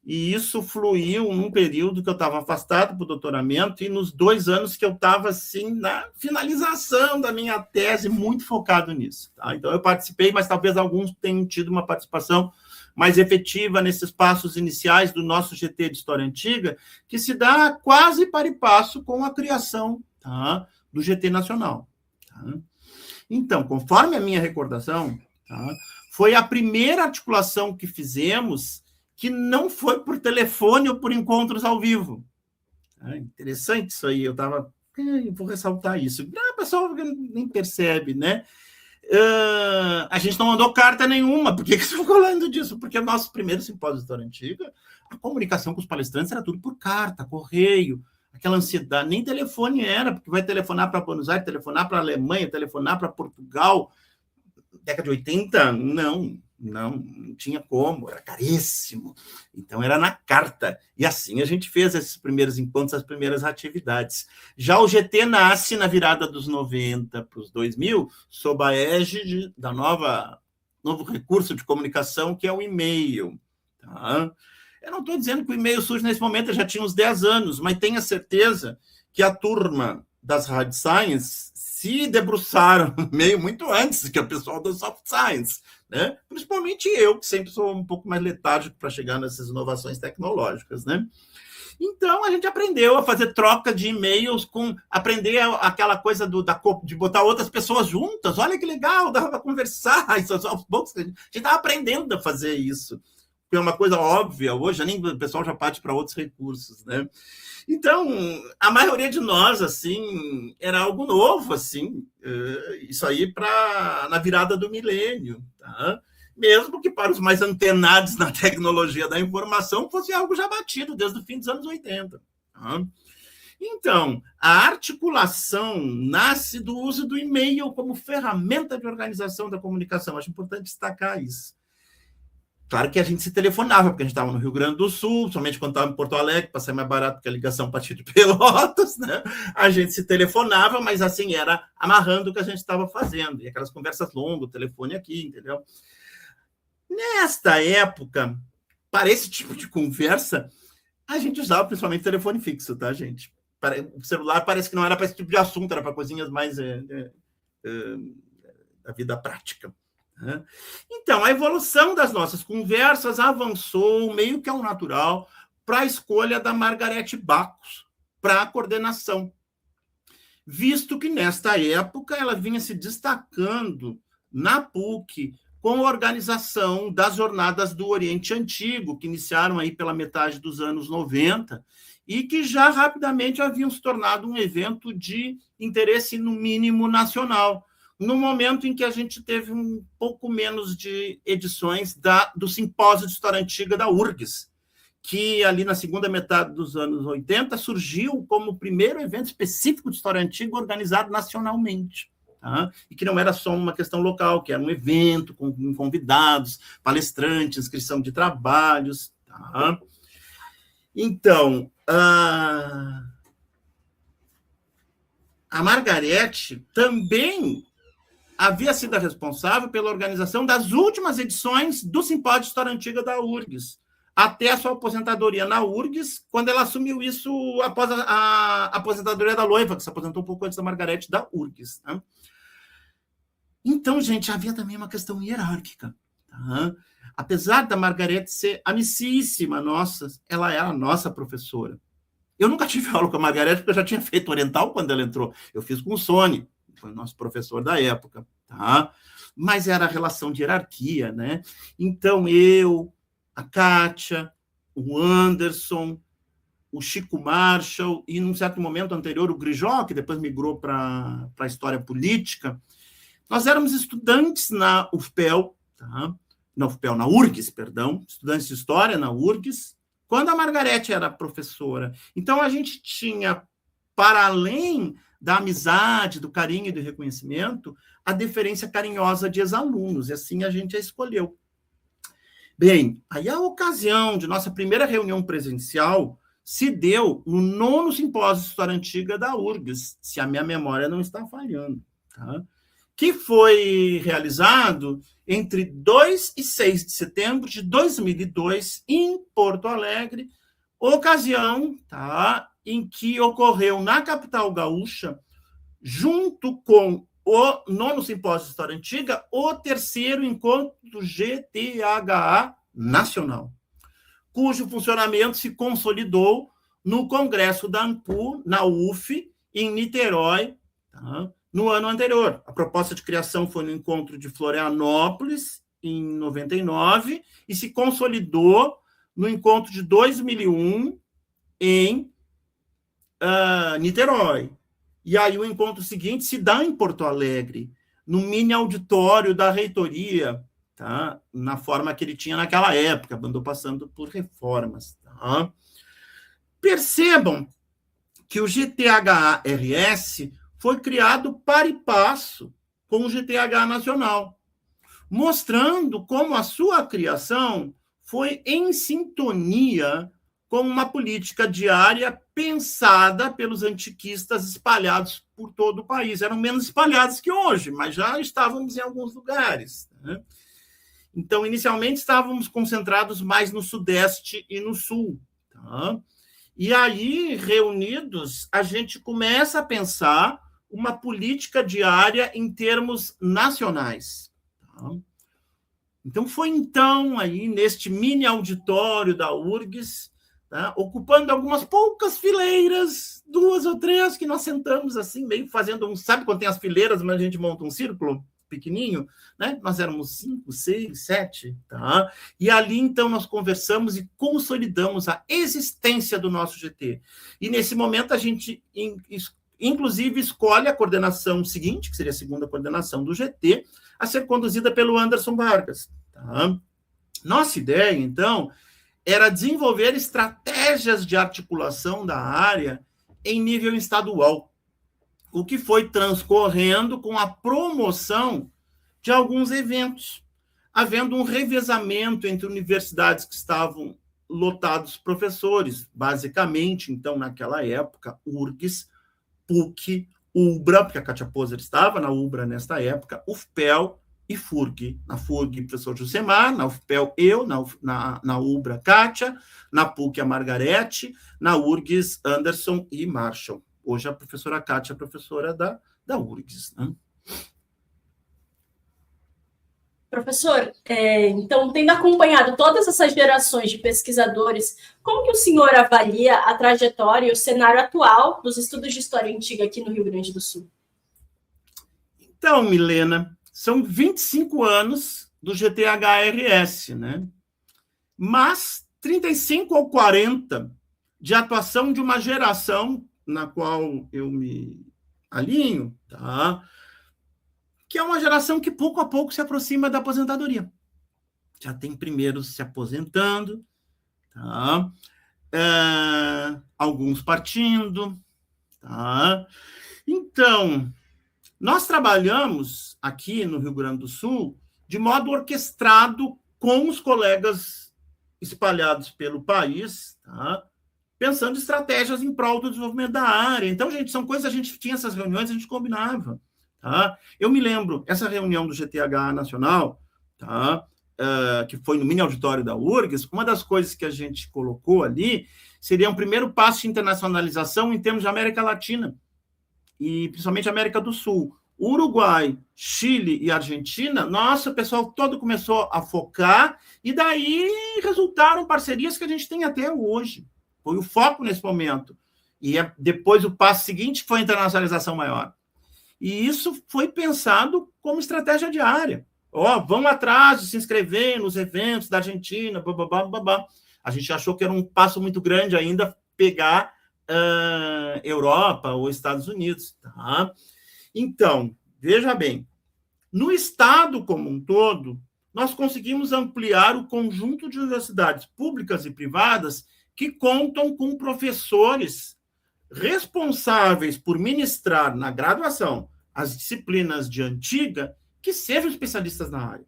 E isso fluiu num período que eu estava afastado para o doutoramento e nos 2 anos que eu estava, assim, na finalização da minha tese, muito focado nisso. Tá? Então, eu participei, mas talvez alguns tenham tido uma participação mais efetiva nesses passos iniciais do nosso GT de História Antiga, que se dá quase para e passo com a criação, tá, do GT Nacional. Tá? Então, conforme a minha recordação, tá, foi a primeira articulação que fizemos que não foi por telefone ou por encontros ao vivo. Interessante isso aí, eu vou ressaltar isso. O pessoal nem percebe, né? A gente não mandou carta nenhuma. Por que estou falando disso? Porque o nosso primeiro simpósio de História Antiga, a comunicação com os palestrantes era tudo por carta, correio, aquela ansiedade, nem telefone era, porque vai telefonar para Buenos Aires, telefonar para a Alemanha, telefonar para Portugal. Década de 80, não tinha como, era caríssimo. Então, era na carta. E assim a gente fez esses primeiros encontros, as primeiras atividades. Já o GT nasce na virada dos 90 para os 2000, sob a égide da novo recurso de comunicação, que é o e-mail. Tá? Eu não estou dizendo que o e-mail surge nesse momento, eu já tinha uns 10 anos, mas tenha certeza que a turma das hard science se debruçaram meio muito antes que o pessoal das soft science, né? Principalmente eu, que sempre sou um pouco mais letárgico para chegar nessas inovações tecnológicas, né? Então, a gente aprendeu a fazer troca de e-mails, aprender aquela coisa de botar outras pessoas juntas. Olha que legal, dava para conversar. Isso, aos poucos, a gente estava aprendendo a fazer isso. É uma coisa óbvia hoje, o pessoal já parte para outros recursos, né? Então, a maioria de nós, assim, era algo novo, assim, isso aí na virada do milênio, tá? Mesmo que para os mais antenados na tecnologia da informação fosse algo já batido desde o fim dos anos 80. Tá? Então, a articulação nasce do uso do e-mail como ferramenta de organização da comunicação. Acho importante destacar isso. Claro que a gente se telefonava, porque a gente estava no Rio Grande do Sul, somente quando estava em Porto Alegre, para sair mais barato que a ligação a partir de Pelotas, né? A gente se telefonava, mas assim, era amarrando o que a gente estava fazendo. E aquelas conversas longas, o telefone aqui, entendeu? Nesta época, para esse tipo de conversa, a gente usava principalmente telefone fixo, tá, gente? O celular parece que não era para esse tipo de assunto, era para coisinhas mais da vida prática. Então, a evolução das nossas conversas avançou meio que ao natural para a escolha da Margarete Barros para a coordenação, visto que, nesta época, ela vinha se destacando na PUC com a organização das Jornadas do Oriente Antigo, que iniciaram aí pela metade dos anos 90 e que já rapidamente haviam se tornado um evento de interesse, no mínimo, nacional, no momento em que a gente teve um pouco menos de edições do Simpósio de História Antiga da URGS, que ali na segunda metade dos anos 80 surgiu como o primeiro evento específico de História Antiga organizado nacionalmente. Tá? E que não era só uma questão local, que era um evento com convidados, palestrantes, inscrição de trabalhos. Tá? Então, a Margarete também havia sido a responsável pela organização das últimas edições do Simpósio de História Antiga da URGS, até a sua aposentadoria na URGS, quando ela assumiu isso após a aposentadoria da Loiva, que se aposentou um pouco antes da Margarete, da URGS. Né? Então, gente, havia também uma questão hierárquica. Tá? Apesar da Margarete ser amicíssima nossa, ela era a nossa professora. Eu nunca tive aula com a Margarete, porque eu já tinha feito oriental quando ela entrou. Eu fiz com o Sony, que foi o nosso professor da época. Tá? Mas era a relação de hierarquia, né? Então, eu, a Kátia, o Anderson, o Chico Marshall, e num certo momento anterior, o Grijó, que depois migrou para a história política, nós éramos estudantes na UFPEL, tá? Na UFPEL, na URGS, perdão, estudantes de história na URGS, quando a Margarete era professora. Então, a gente tinha, para além da amizade, do carinho e do reconhecimento, a deferência carinhosa de ex-alunos, e assim a gente a escolheu. Bem, aí a ocasião de nossa primeira reunião presencial se deu no 9º Simpósio de História Antiga da URGS, se a minha memória não está falhando, tá? Que foi realizado entre 2 e 6 de setembro de 2002, em Porto Alegre, ocasião, tá, em que ocorreu na capital gaúcha, junto com o 9º Simpósio de História Antiga, o 3º encontro do GTHA Nacional, cujo funcionamento se consolidou no Congresso da ANPU, na UF, em Niterói, tá? No ano anterior. A proposta de criação foi no encontro de Florianópolis, em 99, e se consolidou no encontro de 2001, em Niterói. E aí o encontro seguinte se dá em Porto Alegre, no mini auditório da reitoria, tá? Na forma que ele tinha naquela época, andou passando por reformas. Tá? Percebam que o GTHA-RS foi criado para e passo com o GTHA Nacional, mostrando como a sua criação foi em sintonia com uma política diária pensada pelos antiquistas espalhados por todo o país. Eram menos espalhados que hoje, mas já estávamos em alguns lugares. Né? Então, inicialmente, estávamos concentrados mais no Sudeste e no Sul. Tá? E aí, reunidos, a gente começa a pensar uma política diária em termos nacionais. Tá? Então, foi então, aí, neste mini auditório da URGS, tá? Ocupando algumas poucas fileiras, 2 ou 3, que nós sentamos assim, meio fazendo um... Sabe quando tem as fileiras, mas a gente monta um círculo pequenininho? Né? Nós éramos 5, 6, 7. Tá? E ali, então, nós conversamos e consolidamos a existência do nosso GT. E, nesse momento, a gente, inclusive, escolhe a coordenação seguinte, que seria a segunda coordenação do GT, a ser conduzida pelo Anderson Vargas. Tá? Nossa ideia, então, era desenvolver estratégias de articulação da área em nível estadual, o que foi transcorrendo com a promoção de alguns eventos, havendo um revezamento entre universidades que estavam lotados professores, basicamente, então, naquela época, URGS, PUC, UBRA, porque a Kátia Poser estava na UBRA nesta época, UFPEL e FURG. Na FURG, professor Josemar, na UFPEL, eu, na UBRA, Kátia, na PUC, a Margarete, na URGS, Anderson e Marshall. Hoje a professora Kátia é professora da URGS. Né? Professor, então, tendo acompanhado todas essas gerações de pesquisadores, como que o senhor avalia a trajetória e o cenário atual dos estudos de história antiga aqui no Rio Grande do Sul? Então, Milena, são 25 anos do GTHRS, né? Mas 35 ou 40 de atuação de uma geração na qual eu me alinho, tá? Que é uma geração que pouco a pouco se aproxima da aposentadoria. Já tem primeiros se aposentando, tá? Alguns partindo. Tá? Então, nós trabalhamos aqui no Rio Grande do Sul de modo orquestrado com os colegas espalhados pelo país, tá? Pensando estratégias em prol do desenvolvimento da área. Então, gente, são coisas, a gente tinha essas reuniões, a gente combinava. Tá? Eu me lembro, essa reunião do GTHA Nacional, tá? que foi no mini auditório da URGS, uma das coisas que a gente colocou ali seria um primeiro passo de internacionalização em termos de América Latina, e principalmente América do Sul. Uruguai, Chile e Argentina, nossa, o pessoal todo começou a focar, e daí resultaram parcerias que a gente tem até hoje. Foi o foco nesse momento. E depois o passo seguinte foi a internacionalização maior. E isso foi pensado como estratégia diária. Vão atrás de se inscrever nos eventos da Argentina, babá. A gente achou que era um passo muito grande ainda pegar Europa ou Estados Unidos. Tá? Então, veja bem, no Estado como um todo, nós conseguimos ampliar o conjunto de universidades públicas e privadas que contam com professores responsáveis por ministrar na graduação as disciplinas de antiga que sejam especialistas na área.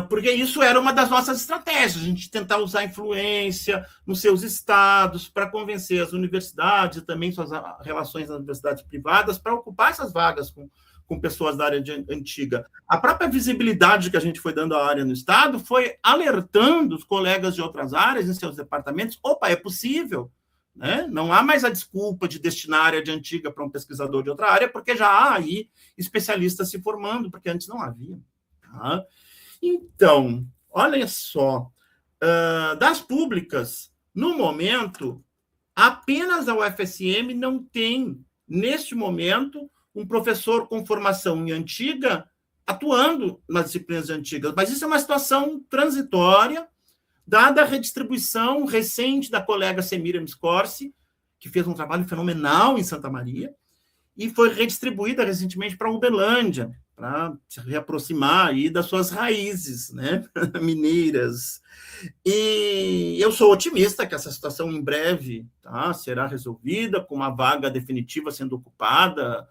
Porque isso era uma das nossas estratégias, a gente tentar usar influência nos seus estados para convencer as universidades e também suas relações das universidades privadas para ocupar essas vagas com pessoas da área antiga. A própria visibilidade que a gente foi dando à área no estado foi alertando os colegas de outras áreas em seus departamentos, é possível, né? Não há mais a desculpa de destinar a área de antiga para um pesquisador de outra área, porque já há aí especialistas se formando, porque antes não havia. Tá? Então, olha só, das públicas, no momento, apenas a UFSM não tem, neste momento, um professor com formação em antiga atuando nas disciplinas antigas, mas isso é uma situação transitória, dada a redistribuição recente da colega Semira Miscorsi, que fez um trabalho fenomenal em Santa Maria, e foi redistribuída recentemente para Uberlândia, para se reaproximar aí das suas raízes, né, mineiras. E eu sou otimista que essa situação em breve, tá, será resolvida, com uma vaga definitiva sendo ocupada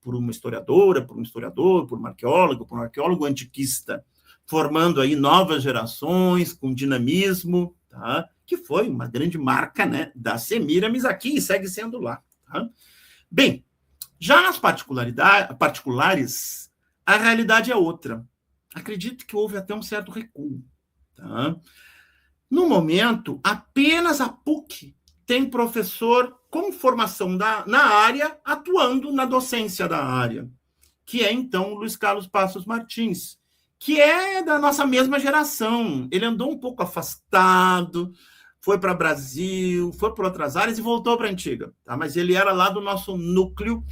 por uma historiadora, por um historiador, por um arqueólogo antiquista, formando aí novas gerações com dinamismo, tá, que foi uma grande marca, né, da Semiramis aqui e segue sendo lá. Tá? Bem, já nas particulares, a realidade é outra. Acredito que houve até um certo recuo. Tá? No momento, apenas a PUC tem professor com formação na área, atuando na docência da área, que é, então, o Luiz Carlos Passos Martins, que é da nossa mesma geração. Ele andou um pouco afastado, foi para Brasil, foi para outras áreas e voltou para a antiga. Tá? Mas ele era lá do nosso núcleo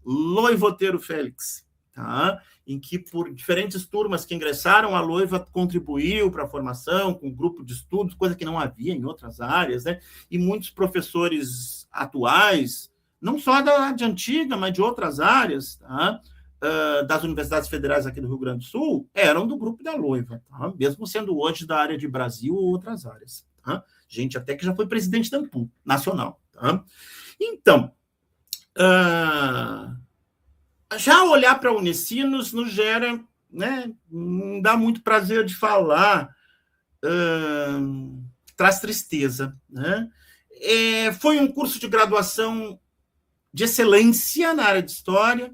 Loivoteiro Félix, tá? Em que, por diferentes turmas que ingressaram, a Loiva contribuiu para a formação, com um grupo de estudos, coisa que não havia em outras áreas, né? E muitos professores atuais, não só de antiga, mas de outras áreas, tá? Das universidades federais aqui do Rio Grande do Sul, eram do grupo da Loiva, tá? Mesmo sendo hoje da área de Brasil ou outras áreas. Tá? Gente até que já foi presidente da AMPU, nacional. Tá? Então, já olhar para a Unicinos nos gera, né, não dá muito prazer de falar, traz tristeza. Né? Foi um curso de graduação de excelência na área de História,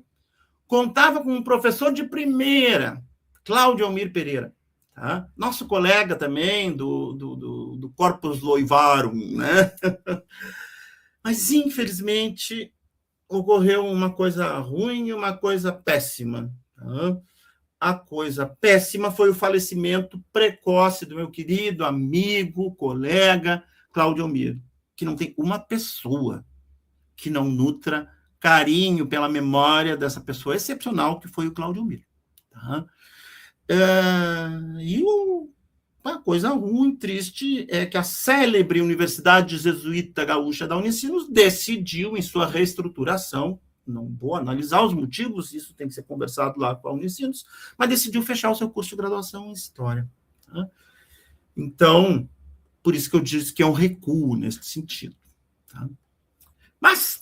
contava com um professor de primeira, Cláudio Almir Pereira, tá? Nosso colega também do Corpus Loivarum, né? Mas, infelizmente, ocorreu uma coisa ruim e uma coisa péssima. Tá? A coisa péssima foi o falecimento precoce do meu querido amigo, colega, Cláudio Almir, que não tem uma pessoa que não nutra carinho pela memória dessa pessoa excepcional que foi o Cláudio Almir. Tá? E uma coisa ruim, triste, é que a célebre Universidade Jesuíta Gaúcha da Unicinos decidiu, em sua reestruturação, não vou analisar os motivos, isso tem que ser conversado lá com a Unicinos, mas decidiu fechar o seu curso de graduação em História. Tá? Então, por isso que eu disse que é um recuo nesse sentido. Tá? Mas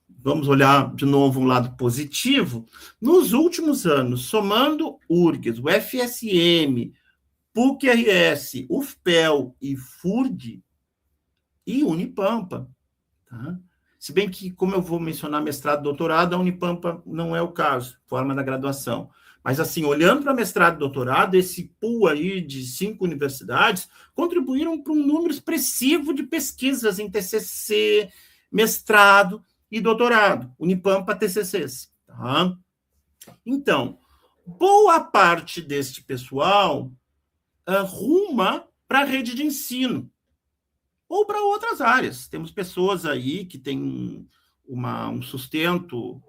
vamos olhar de novo um lado positivo. Nos últimos anos, somando URGS, UFSM, PUC-RS, UFPEL e FURG e Unipampa. Tá? Se bem que, como eu vou mencionar mestrado e doutorado, a Unipampa não é o caso, forma da graduação. Mas, assim, olhando para mestrado e doutorado, esse pool aí de 5 universidades contribuíram para um número expressivo de pesquisas em TCC, mestrado e doutorado, Unipampa TCCs. Tá? Então, boa parte deste pessoal ruma para a rede de ensino ou para outras áreas. Temos pessoas aí que têm um sustento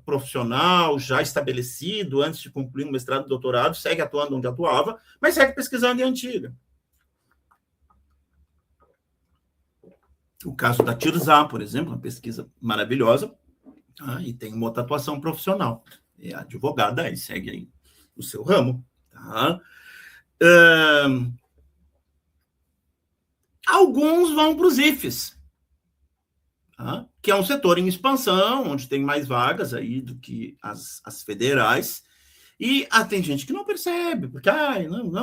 profissional já estabelecido antes de concluir um mestrado e doutorado, segue atuando onde atuava, mas segue pesquisando em antiga. O caso da Tirzá, por exemplo, uma pesquisa maravilhosa, e tem uma outra atuação profissional. É advogada, e segue aí o seu ramo. Tá? Alguns vão para os IFES, tá? Que é um setor em expansão, onde tem mais vagas aí do que as federais, e tem gente que não percebe, porque,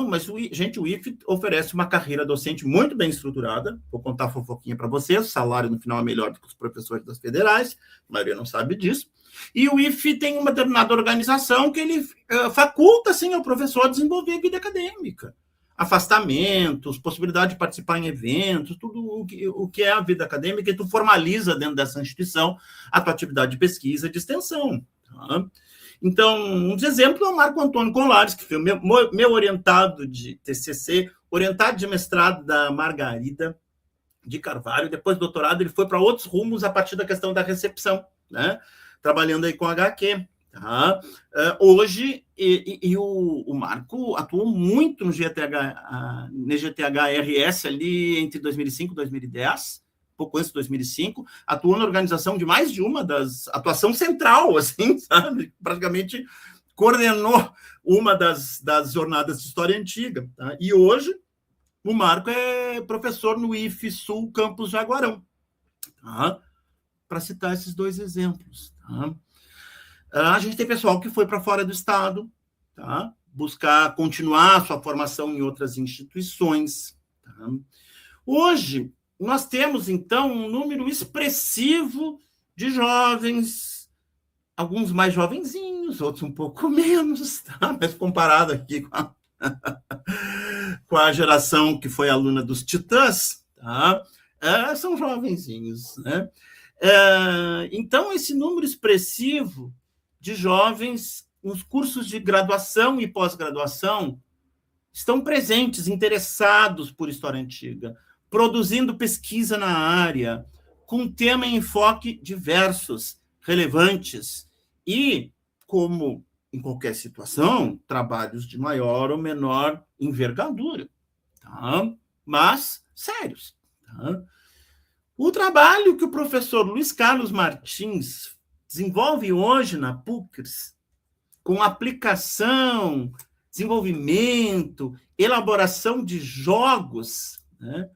mas o IFE oferece uma carreira docente muito bem estruturada, vou contar a fofoquinha para vocês, o salário no final é melhor do que os professores das federais, a maioria não sabe disso, e o IFE tem uma determinada organização que ele faculta, assim, ao professor desenvolver a vida acadêmica, afastamentos, possibilidade de participar em eventos, tudo o que é a vida acadêmica, e tu formaliza dentro dessa instituição a tua atividade de pesquisa e de extensão. Tá? Então, um dos exemplos é o Marco Antônio Colares, que foi meu orientado de TCC, orientado de mestrado da Margarida de Carvalho, depois do doutorado ele foi para outros rumos a partir da questão da recepção, né? Trabalhando aí com HQ. Tá? Hoje, o Marco atuou muito no GTH-RS ali entre 2005 e 2010, pouco antes de 2005, atuou na organização de mais de uma atuação central, assim, sabe? Praticamente coordenou uma das jornadas de história antiga. Tá? E hoje, o Marco é professor no IFE Sul Campus Jaguarão. Tá? Para citar esses dois exemplos. Tá? A gente tem pessoal que foi para fora do estado, tá? Buscar continuar a sua formação em outras instituições. Tá? Hoje, nós temos, então, um número expressivo de jovens, alguns mais jovenzinhos, outros um pouco menos, tá? Mas comparado aqui com a geração que foi aluna dos Titãs, tá? São jovenzinhos, né? Então, esse número expressivo de jovens nos cursos de graduação e pós-graduação estão presentes, interessados por história antiga, produzindo pesquisa na área, com tema e enfoque diversos, relevantes, e, como em qualquer situação, trabalhos de maior ou menor envergadura, tá? Mas sérios. Tá? O trabalho que o professor Luiz Carlos Martins desenvolve hoje na PUCRS, com aplicação, desenvolvimento, elaboração de jogos, né,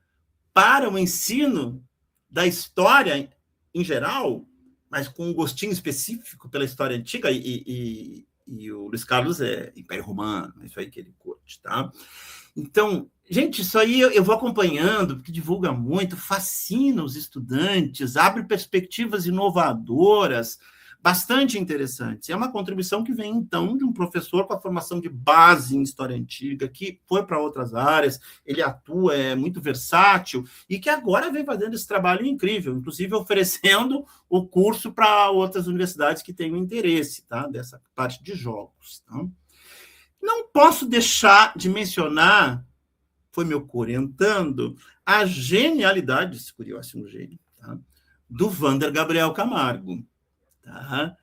para o ensino da história em geral, mas com um gostinho específico pela história antiga, e o Luiz Carlos é Império Romano, é isso aí que ele curte, tá? Então, gente, isso aí eu vou acompanhando, porque divulga muito, fascina os estudantes, abre perspectivas inovadoras, bastante interessantes. É uma contribuição que vem, então, de um professor com a formação de base em história antiga, que foi para outras áreas, ele atua, é muito versátil, e que agora vem fazendo esse trabalho incrível, inclusive oferecendo o curso para outras universidades que tenham interesse, tá? Dessa parte de jogos. Tá? Não posso deixar de mencionar, foi me orientando, a genialidade, esse curioso gênio, tá? Do Wander Gabriel Camargo. Tá?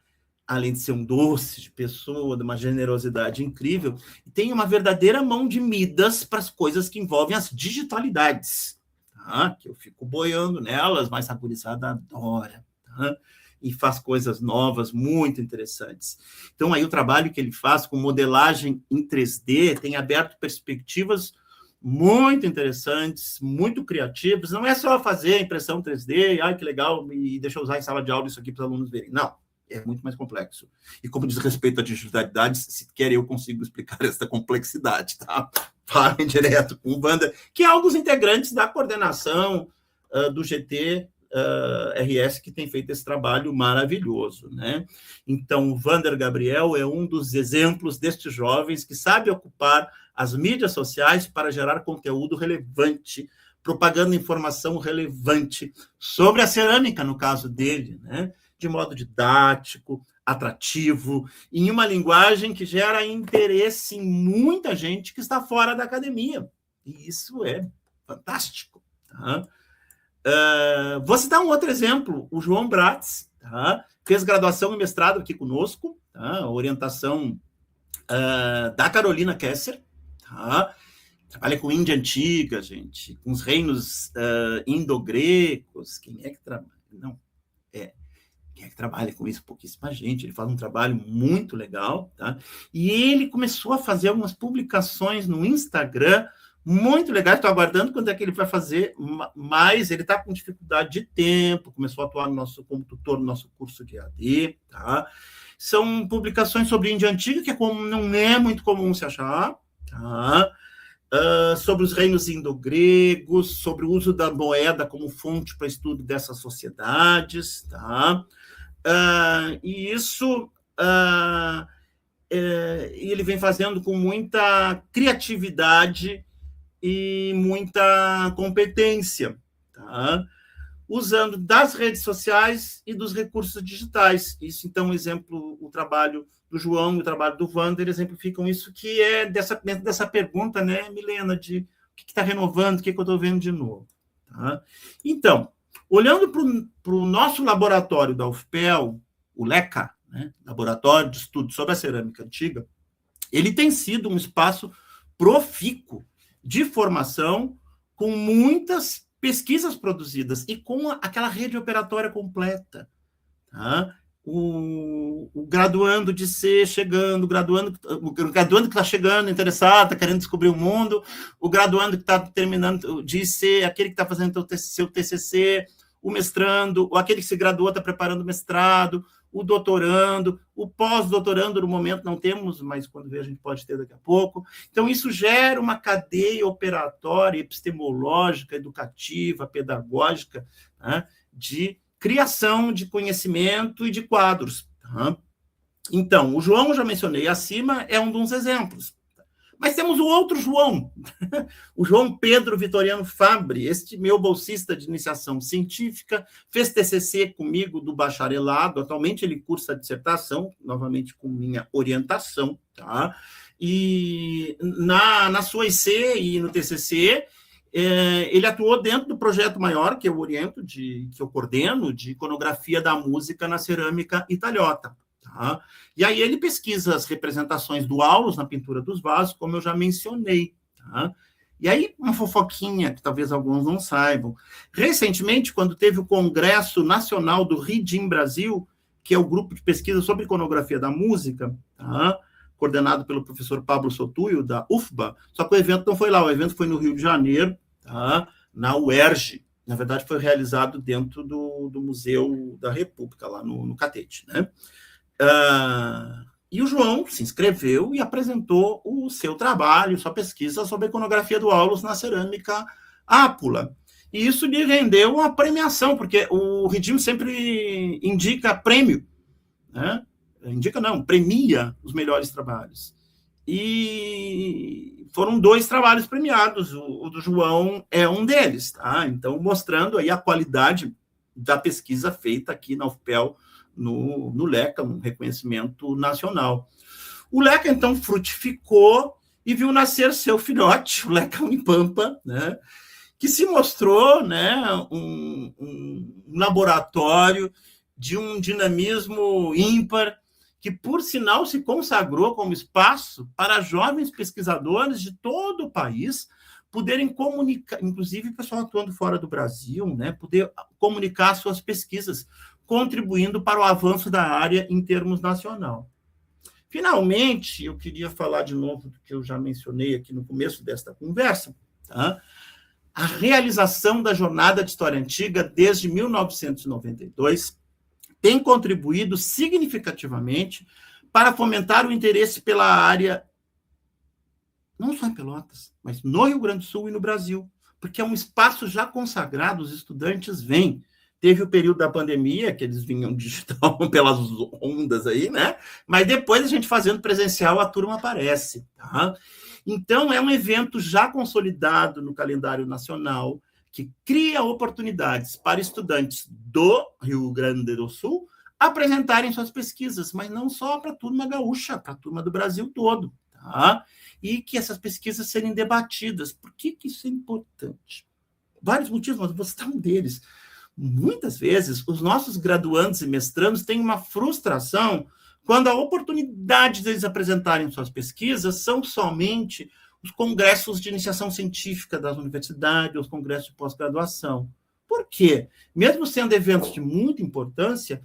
Além de ser um doce de pessoa, de uma generosidade incrível, tem uma verdadeira mão de Midas para as coisas que envolvem as digitalidades, tá? Que eu fico boiando nelas, mas a gurizada adora, tá? E faz coisas novas, muito interessantes. Então, aí o trabalho que ele faz com modelagem em 3D tem aberto perspectivas muito interessantes, muito criativos. Não é só fazer impressão 3D, ai, que legal, e deixa eu usar em sala de aula isso aqui para os alunos verem. Não, é muito mais complexo. E como diz respeito à digitalidade, se quer eu consigo explicar essa complexidade, tá? Falem direto com o Wander, que é um dos integrantes da coordenação do GT RS que tem feito esse trabalho maravilhoso, né? Então, o Vander Gabriel é um dos exemplos destes jovens que sabe ocupar as mídias sociais para gerar conteúdo relevante, propagando informação relevante sobre a cerâmica, no caso dele, né? De modo didático, atrativo, em uma linguagem que gera interesse em muita gente que está fora da academia. E isso é fantástico. Tá? Vou citar um outro exemplo, o João Bratz, tá? Fez graduação e mestrado aqui conosco, tá? Orientação da Carolina Kesser, tá? Trabalha com Índia antiga, gente, com os reinos indo-gregos. Quem é que trabalha? Não, quem é que trabalha com isso? Pouquíssima gente. Ele faz um trabalho muito legal, tá? E ele começou a fazer algumas publicações no Instagram muito legais. Estou aguardando quando é que ele vai fazer, mas ele está com dificuldade de tempo, começou a atuar como tutor no nosso curso de AD, tá? São publicações sobre Índia Antiga, que não é muito comum se achar, tá? Sobre os reinos indo-gregos, sobre o uso da moeda como fonte para estudo dessas sociedades, tá? E isso ele vem fazendo com muita criatividade e muita competência, tá? Usando das redes sociais e dos recursos digitais. Isso, então, o trabalho do João e o trabalho do Vander exemplificam isso, que é dentro dessa pergunta, né, Milena, de o que está renovando, o que eu estou vendo de novo. Tá? Então, olhando para o nosso laboratório da UFPEL, o LECA, né, Laboratório de Estudo sobre a Cerâmica Antiga, ele tem sido um espaço profícuo de formação com muitas pesquisas produzidas e com aquela rede operatória completa. Tá? O graduando de C chegando, o graduando que está chegando, interessado, está querendo descobrir o mundo, o graduando que está terminando de IC, aquele que está fazendo seu TCC, o mestrando, ou aquele que se graduou, está preparando o mestrado, o doutorando, o pós-doutorando, no momento não temos, mas quando vê a gente pode ter daqui a pouco. Então, isso gera uma cadeia operatória, epistemológica, educativa, pedagógica, né, de criação de conhecimento e de quadros. Tá? Então, o João, já mencionei acima, é um dos exemplos. Mas temos o outro João, o João Pedro Vitoriano Fabre, este meu bolsista de iniciação científica, fez TCC comigo do bacharelado, atualmente ele cursa a dissertação, novamente com minha orientação, tá? E na sua IC e no TCC, ele atuou dentro do projeto maior que eu oriento, que eu coordeno, de iconografia da música na cerâmica italhota. Tá? E aí ele pesquisa as representações do aulos na pintura dos vasos, como eu já mencionei. Tá? E aí, uma fofoquinha, que talvez alguns não saibam. Recentemente, quando teve o Congresso Nacional do RIDIM Brasil, que é o grupo de pesquisa sobre iconografia da música, tá? Coordenado pelo professor Pablo Sotuio, da UFBA, só que o evento não foi lá, o evento foi no Rio de Janeiro, tá? Na UERJ. Na verdade, foi realizado dentro do Museu da República, lá no Catete, né? E o João se inscreveu e apresentou o seu trabalho, sua pesquisa sobre a iconografia do aulos na cerâmica ápula. E isso lhe rendeu uma premiação, porque o RIDIM sempre indica prêmio, né? Premia os melhores trabalhos. E foram 2 trabalhos premiados, o do João é um deles, tá? Então, mostrando aí a qualidade da pesquisa feita aqui na UFPEL, no LECA, um reconhecimento nacional. O LECA, então, frutificou e viu nascer seu filhote, o LECA Unipampa, né, que se mostrou, né, um laboratório de um dinamismo ímpar, que, por sinal, se consagrou como espaço para jovens pesquisadores de todo o país poderem comunicar, inclusive o pessoal atuando fora do Brasil, né, poder comunicar suas pesquisas, contribuindo para o avanço da área em termos nacional. Finalmente, eu queria falar de novo do que eu já mencionei aqui no começo desta conversa, tá? A realização da Jornada de História Antiga desde 1992 tem contribuído significativamente para fomentar o interesse pela área, não só em Pelotas, mas no Rio Grande do Sul e no Brasil, porque é um espaço já consagrado, os estudantes vêm. Teve o período da pandemia, que eles vinham digital pelas ondas aí, né? Mas depois a gente fazendo presencial, a turma aparece, tá? Então, é um evento já consolidado no calendário nacional, que cria oportunidades para estudantes do Rio Grande do Sul apresentarem suas pesquisas, mas não só para a turma gaúcha, para a turma do Brasil todo, tá? E que essas pesquisas serem debatidas. Por que isso é importante? Vários motivos, mas vou citar um deles. Muitas vezes, os nossos graduandos e mestrandos têm uma frustração quando a oportunidade deles apresentarem suas pesquisas são somente os congressos de iniciação científica das universidades, os congressos de pós-graduação. Por quê? Mesmo sendo eventos de muita importância,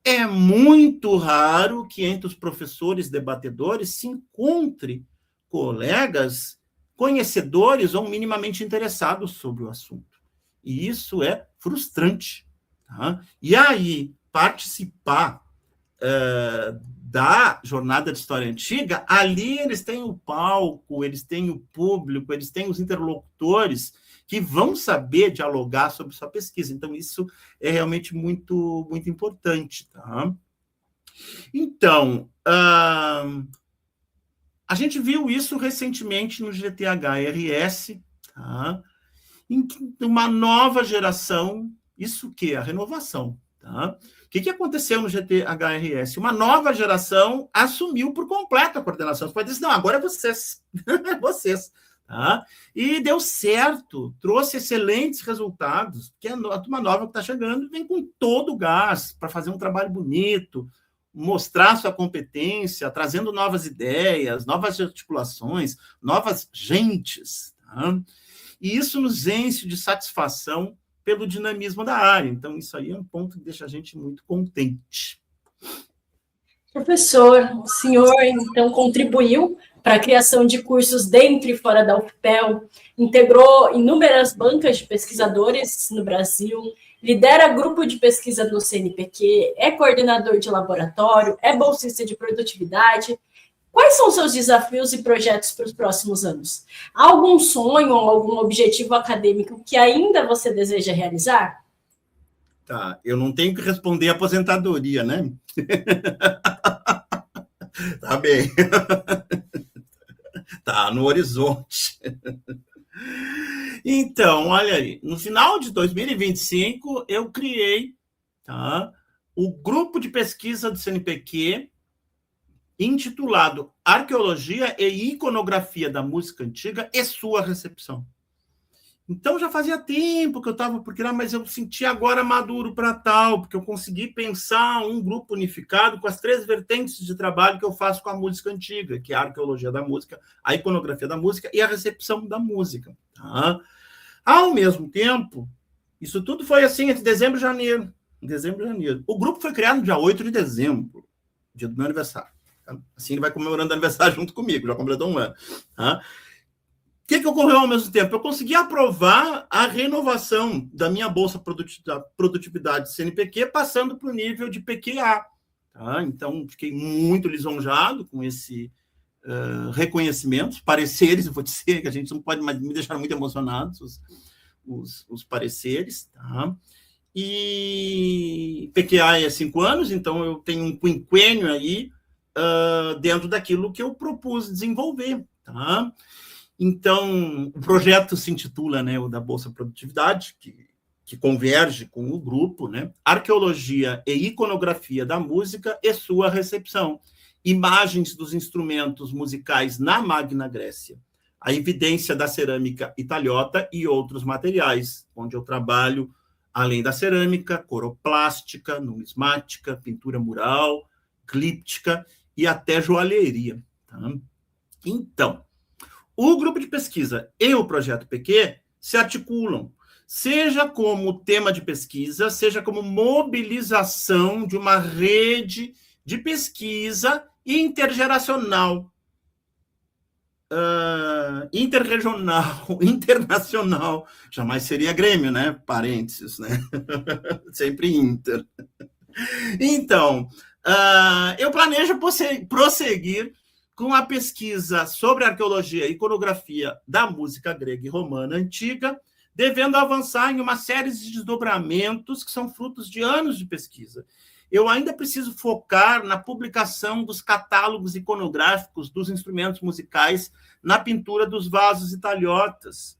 é muito raro que entre os professores debatedores se encontre colegas conhecedores ou minimamente interessados sobre o assunto. E isso é frustrante. Tá? E aí, participar da Jornada de História Antiga, ali eles têm o palco, eles têm o público, eles têm os interlocutores que vão saber dialogar sobre sua pesquisa. Então, isso é realmente muito, muito importante. Tá? Então, a gente viu isso recentemente no GTHRS, tá? Em uma nova geração, isso que é a renovação. Tá? O que aconteceu no GTHRS? Uma nova geração assumiu por completo a coordenação. Você pode dizer, não, agora é vocês. vocês. Tá? E deu certo, trouxe excelentes resultados, porque a turma nova que está chegando vem com todo o gás para fazer um trabalho bonito, mostrar sua competência, trazendo novas ideias, novas articulações, novas gentes. Tá? E isso nos enche de satisfação pelo dinamismo da área. Então, isso aí é um ponto que deixa a gente muito contente. Professor, o senhor, então, contribuiu para a criação de cursos dentro e fora da UFPEL, integrou inúmeras bancas de pesquisadores no Brasil, lidera grupo de pesquisa no CNPq, é coordenador de laboratório, é bolsista de produtividade. Quais são seus desafios e projetos para os próximos anos? Há algum sonho ou algum objetivo acadêmico que ainda você deseja realizar? Tá, eu não tenho que responder aposentadoria, né? Tá bem. Tá no horizonte. Então, olha aí, no final de 2025, eu criei, tá, o grupo de pesquisa do CNPq, intitulado Arqueologia e Iconografia da Música Antiga e Sua Recepção. Então, já fazia tempo que eu estava por criar, mas eu senti agora maduro para tal, porque eu consegui pensar um grupo unificado com as 3 vertentes de trabalho que eu faço com a música antiga, que é a arqueologia da música, a iconografia da música e a recepção da música. Tá? Ao mesmo tempo, isso tudo foi assim entre dezembro e janeiro. O grupo foi criado no dia 8 de dezembro, dia do meu aniversário. Assim ele vai comemorando o aniversário junto comigo, já completou um ano. Tá? O que ocorreu ao mesmo tempo? Eu consegui aprovar a renovação da minha bolsa produtividade CNPq, passando para o nível de PQA. Tá? Então, fiquei muito lisonjado com esse reconhecimento, pareceres, eu vou dizer que a gente não pode mais me deixar muito emocionados, os pareceres. Tá? E PQA é 5 anos, então eu tenho um quinquênio aí, dentro daquilo que eu propus desenvolver. Tá? Então, o projeto se intitula, né, o da Bolsa Produtividade, que converge com o grupo, né, Arqueologia e Iconografia da Música e Sua Recepção, imagens dos instrumentos musicais na Magna Grécia, a evidência da cerâmica italhota e outros materiais, onde eu trabalho, além da cerâmica, coroplástica, numismática, pintura mural, clíptica e até joalheria. Tá? Então, o grupo de pesquisa e o projeto PQ se articulam, seja como tema de pesquisa, seja como mobilização de uma rede de pesquisa intergeracional, interregional, internacional. Jamais seria Grêmio, né? Parênteses, né? Sempre inter. Então, eu planejo prosseguir com a pesquisa sobre arqueologia e iconografia da música grega e romana antiga, devendo avançar em uma série de desdobramentos que são frutos de anos de pesquisa. Eu ainda preciso focar na publicação dos catálogos iconográficos dos instrumentos musicais na pintura dos vasos e talhotas.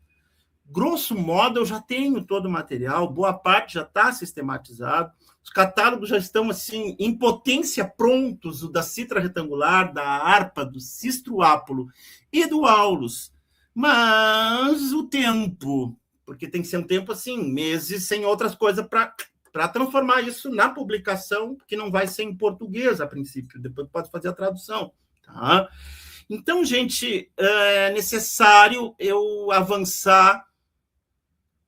Grosso modo, eu já tenho todo o material, boa parte já está sistematizado, os catálogos já estão assim em potência prontos, o da citra retangular, da harpa, do sistro ápolo e do aulos. Mas o tempo, porque tem que ser um tempo assim, meses, sem outras coisas para transformar isso na publicação, que não vai ser em português a princípio, depois pode fazer a tradução. Tá? Então, gente, é necessário eu avançar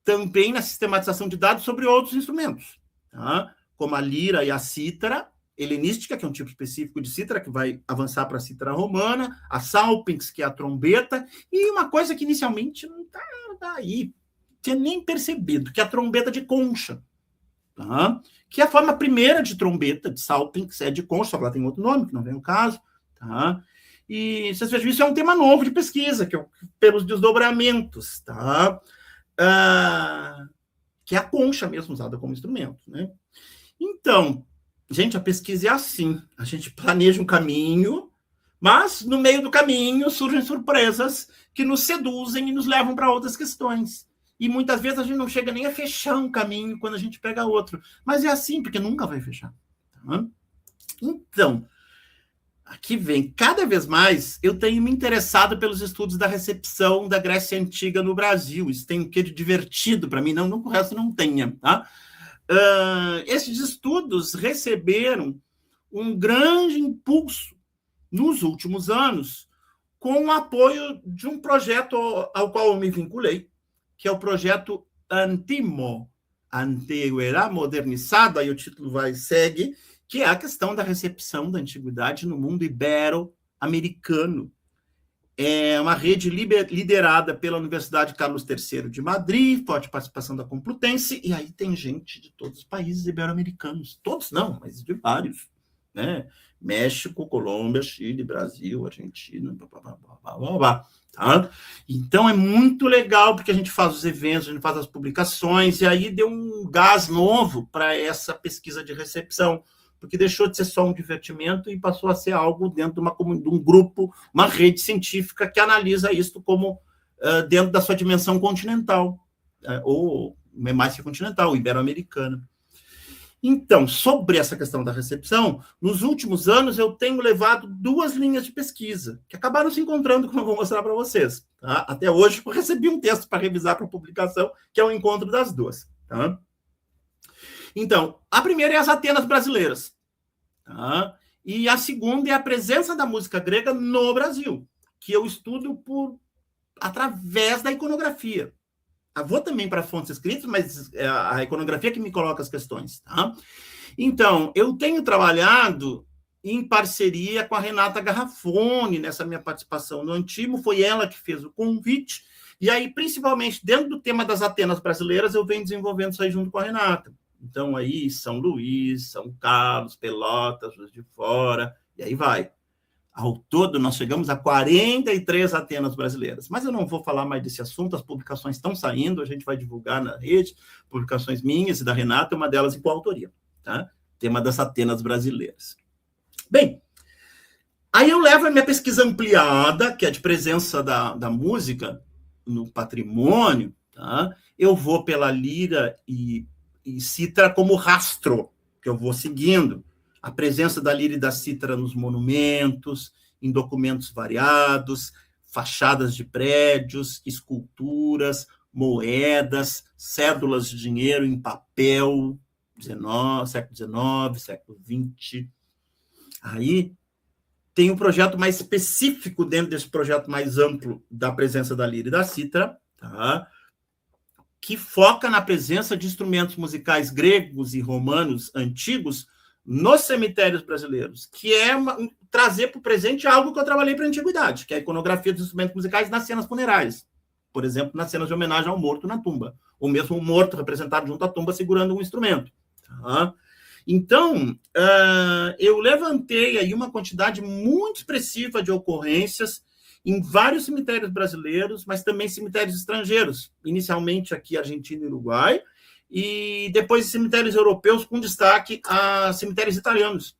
também na sistematização de dados sobre outros instrumentos, tá? Como a lira e a cítara helenística, que é um tipo específico de cítara, que vai avançar para a cítara romana, a salpinx, que é a trombeta, e uma coisa que inicialmente não está aí, tinha nem percebido, que é a trombeta de concha, tá? Que é a forma primeira de trombeta, de salpinx, é de concha, só que ela tem outro nome, que não vem ao caso, tá? E vocês vejam, isso é um tema novo de pesquisa, que é pelos desdobramentos, tá? Que é a concha mesmo usada como instrumento, né? Então, gente, a pesquisa é assim, a gente planeja um caminho, mas no meio do caminho surgem surpresas que nos seduzem e nos levam para outras questões. E muitas vezes a gente não chega nem a fechar um caminho quando a gente pega outro. Mas é assim, porque nunca vai fechar. Tá? Então, aqui vem, cada vez mais, eu tenho me interessado pelos estudos da recepção da Grécia Antiga no Brasil. Isso tem um quê de divertido para mim, não que o resto não tenha. Tá? Esses estudos receberam um grande impulso nos últimos anos com o apoio de um projeto ao qual eu me vinculei, que é o projeto Antimo, Antiguidade Modernizada, aí o título segue, que é a questão da recepção da antiguidade no mundo ibero-americano. É uma rede liderada pela Universidade Carlos III de Madrid, forte participação da Complutense, e aí tem gente de todos os países ibero-americanos. Todos não, mas de vários. Né? México, Colômbia, Chile, Brasil, Argentina, tá? Então é muito legal, porque a gente faz os eventos, a gente faz as publicações, e aí deu um gás novo para essa pesquisa de recepção, porque deixou de ser só um divertimento e passou a ser algo dentro de um grupo, uma rede científica que analisa isso como dentro da sua dimensão continental, ou mais que continental, ibero-americana. Então, sobre essa questão da recepção, nos últimos anos eu tenho levado 2 linhas de pesquisa, que acabaram se encontrando, como eu vou mostrar para vocês. Tá? Até hoje eu recebi um texto para revisar para publicação, que é o encontro das 2. Tá? Então, a primeira é as Atenas brasileiras. Tá? E a segunda é a presença da música grega no Brasil, que eu estudo através da iconografia. Eu vou também para fontes escritas, mas é a iconografia que me coloca as questões. Tá? Então, eu tenho trabalhado em parceria com a Renata Garrafoni nessa minha participação no Antimo, foi ela que fez o convite, e aí, principalmente, dentro do tema das Atenas brasileiras, eu venho desenvolvendo isso aí junto com a Renata. Então, aí, São Luís, São Carlos, Pelotas, Juiz de Fora, e aí vai. Ao todo, nós chegamos a 43 Atenas brasileiras. Mas eu não vou falar mais desse assunto, as publicações estão saindo, a gente vai divulgar na rede, publicações minhas e da Renata, uma delas em coautoria, tá? Tema das Atenas brasileiras. Bem, aí eu levo a minha pesquisa ampliada, que é de presença da música no patrimônio, tá? Eu vou pela lira e cítara como rastro, que eu vou seguindo. A presença da lira e da cítara nos monumentos, em documentos variados, fachadas de prédios, esculturas, moedas, cédulas de dinheiro em papel, século XIX, século XX. Aí tem um projeto mais específico dentro desse projeto mais amplo da presença da lira e da cítara, tá? Que foca na presença de instrumentos musicais gregos e romanos antigos nos cemitérios brasileiros, que é trazer para o presente algo que eu trabalhei para a antiguidade, que é a iconografia dos instrumentos musicais nas cenas funerárias. Por exemplo, nas cenas de homenagem ao morto na tumba, ou mesmo o morto representado junto à tumba segurando um instrumento. Tá? Então, eu levantei aí uma quantidade muito expressiva de ocorrências em vários cemitérios brasileiros, mas também cemitérios estrangeiros, inicialmente aqui Argentina e Uruguai, e depois cemitérios europeus com destaque a cemitérios italianos,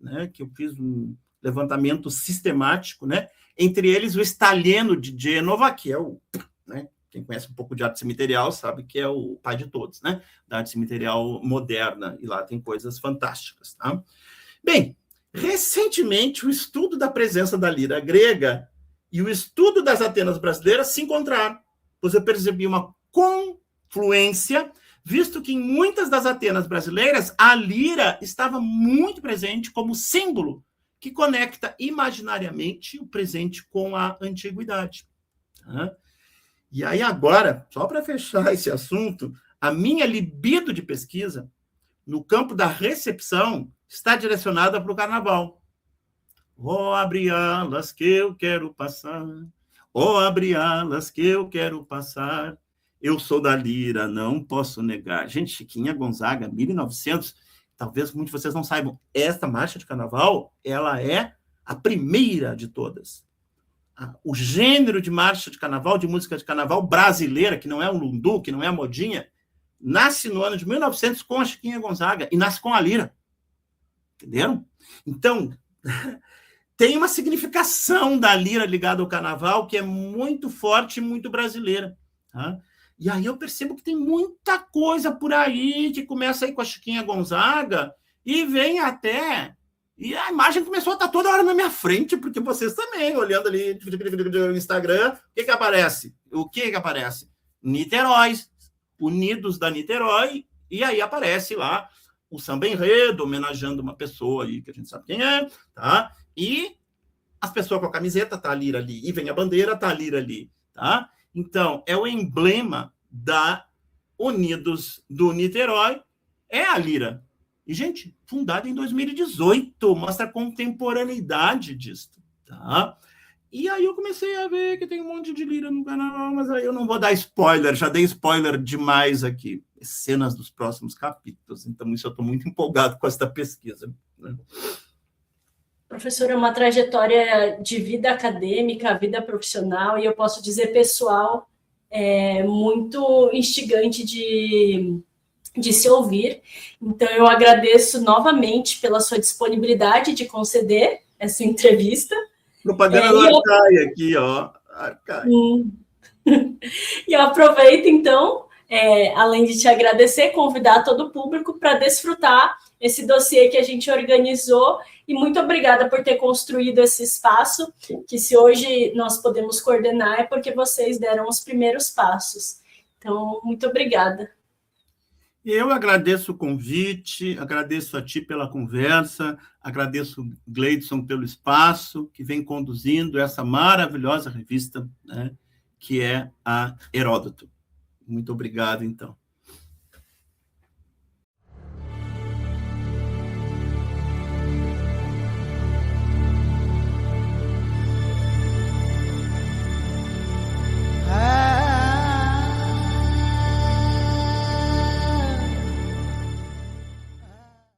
né, que eu fiz um levantamento sistemático, né, entre eles o Stalieno de Gênova, que é o, né, quem conhece um pouco de arte cemiterial sabe que é o pai de todos, né, da arte cemiterial moderna, e lá tem coisas fantásticas. Tá? Bem, recentemente o estudo da presença da lira grega e o estudo das Atenas brasileiras se encontraram, pois eu percebi uma confluência, visto que em muitas das Atenas brasileiras a lira estava muito presente como símbolo que conecta imaginariamente o presente com a antiguidade. Tá? E aí agora, só para fechar esse assunto, a minha libido de pesquisa no campo da recepção está direcionada para o carnaval. Oh, abre alas que eu quero passar, oh, abre alas que eu quero passar, eu sou da lira, não posso negar. Gente, Chiquinha Gonzaga, 1900, talvez muitos de vocês não saibam, esta marcha de carnaval, ela é a primeira de todas. O gênero de marcha de carnaval, de música de carnaval brasileira, que não é um lundu, que não é a modinha, nasce no ano de 1900 com a Chiquinha Gonzaga e nasce com a lira. Entenderam? Então, tem uma significação da lira ligada ao carnaval que é muito forte e muito brasileira. Tá? E aí eu percebo que tem muita coisa por aí que começa aí com a Chiquinha Gonzaga e vem até... E a imagem começou a estar toda hora na minha frente, porque vocês também, olhando ali no Instagram, o que aparece? O que aparece? Niterói, Unidos da Niterói, e aí aparece lá o samba enredo, homenageando uma pessoa aí que a gente sabe quem é, tá? E as pessoas com a camiseta, tá a lira ali, e vem a bandeira, tá a lira ali, tá? Então, é o emblema da Unidos do Niterói, é a lira. E, gente, fundada em 2018, mostra a contemporaneidade disso, tá? E aí eu comecei a ver que tem um monte de lira no canal, mas aí eu não vou dar spoiler, já dei spoiler demais aqui. Cenas dos próximos capítulos, então isso eu estou muito empolgado com essa pesquisa. Né? Professor, é uma trajetória de vida acadêmica, vida profissional, e eu posso dizer pessoal, muito instigante de se ouvir. Então, eu agradeço novamente pela sua disponibilidade de conceder essa entrevista. Propaganda do Arcai aqui, ó. Arcai. E eu aproveito, então, além de te agradecer, convidar todo o público para desfrutar esse dossiê que a gente organizou. E muito obrigada por ter construído esse espaço, que se hoje nós podemos coordenar é porque vocês deram os primeiros passos. Então, muito obrigada. Eu agradeço o convite, agradeço a ti pela conversa, agradeço o Gleidson pelo espaço que vem conduzindo essa maravilhosa revista, né, que é a Heródoto. Muito obrigado, então.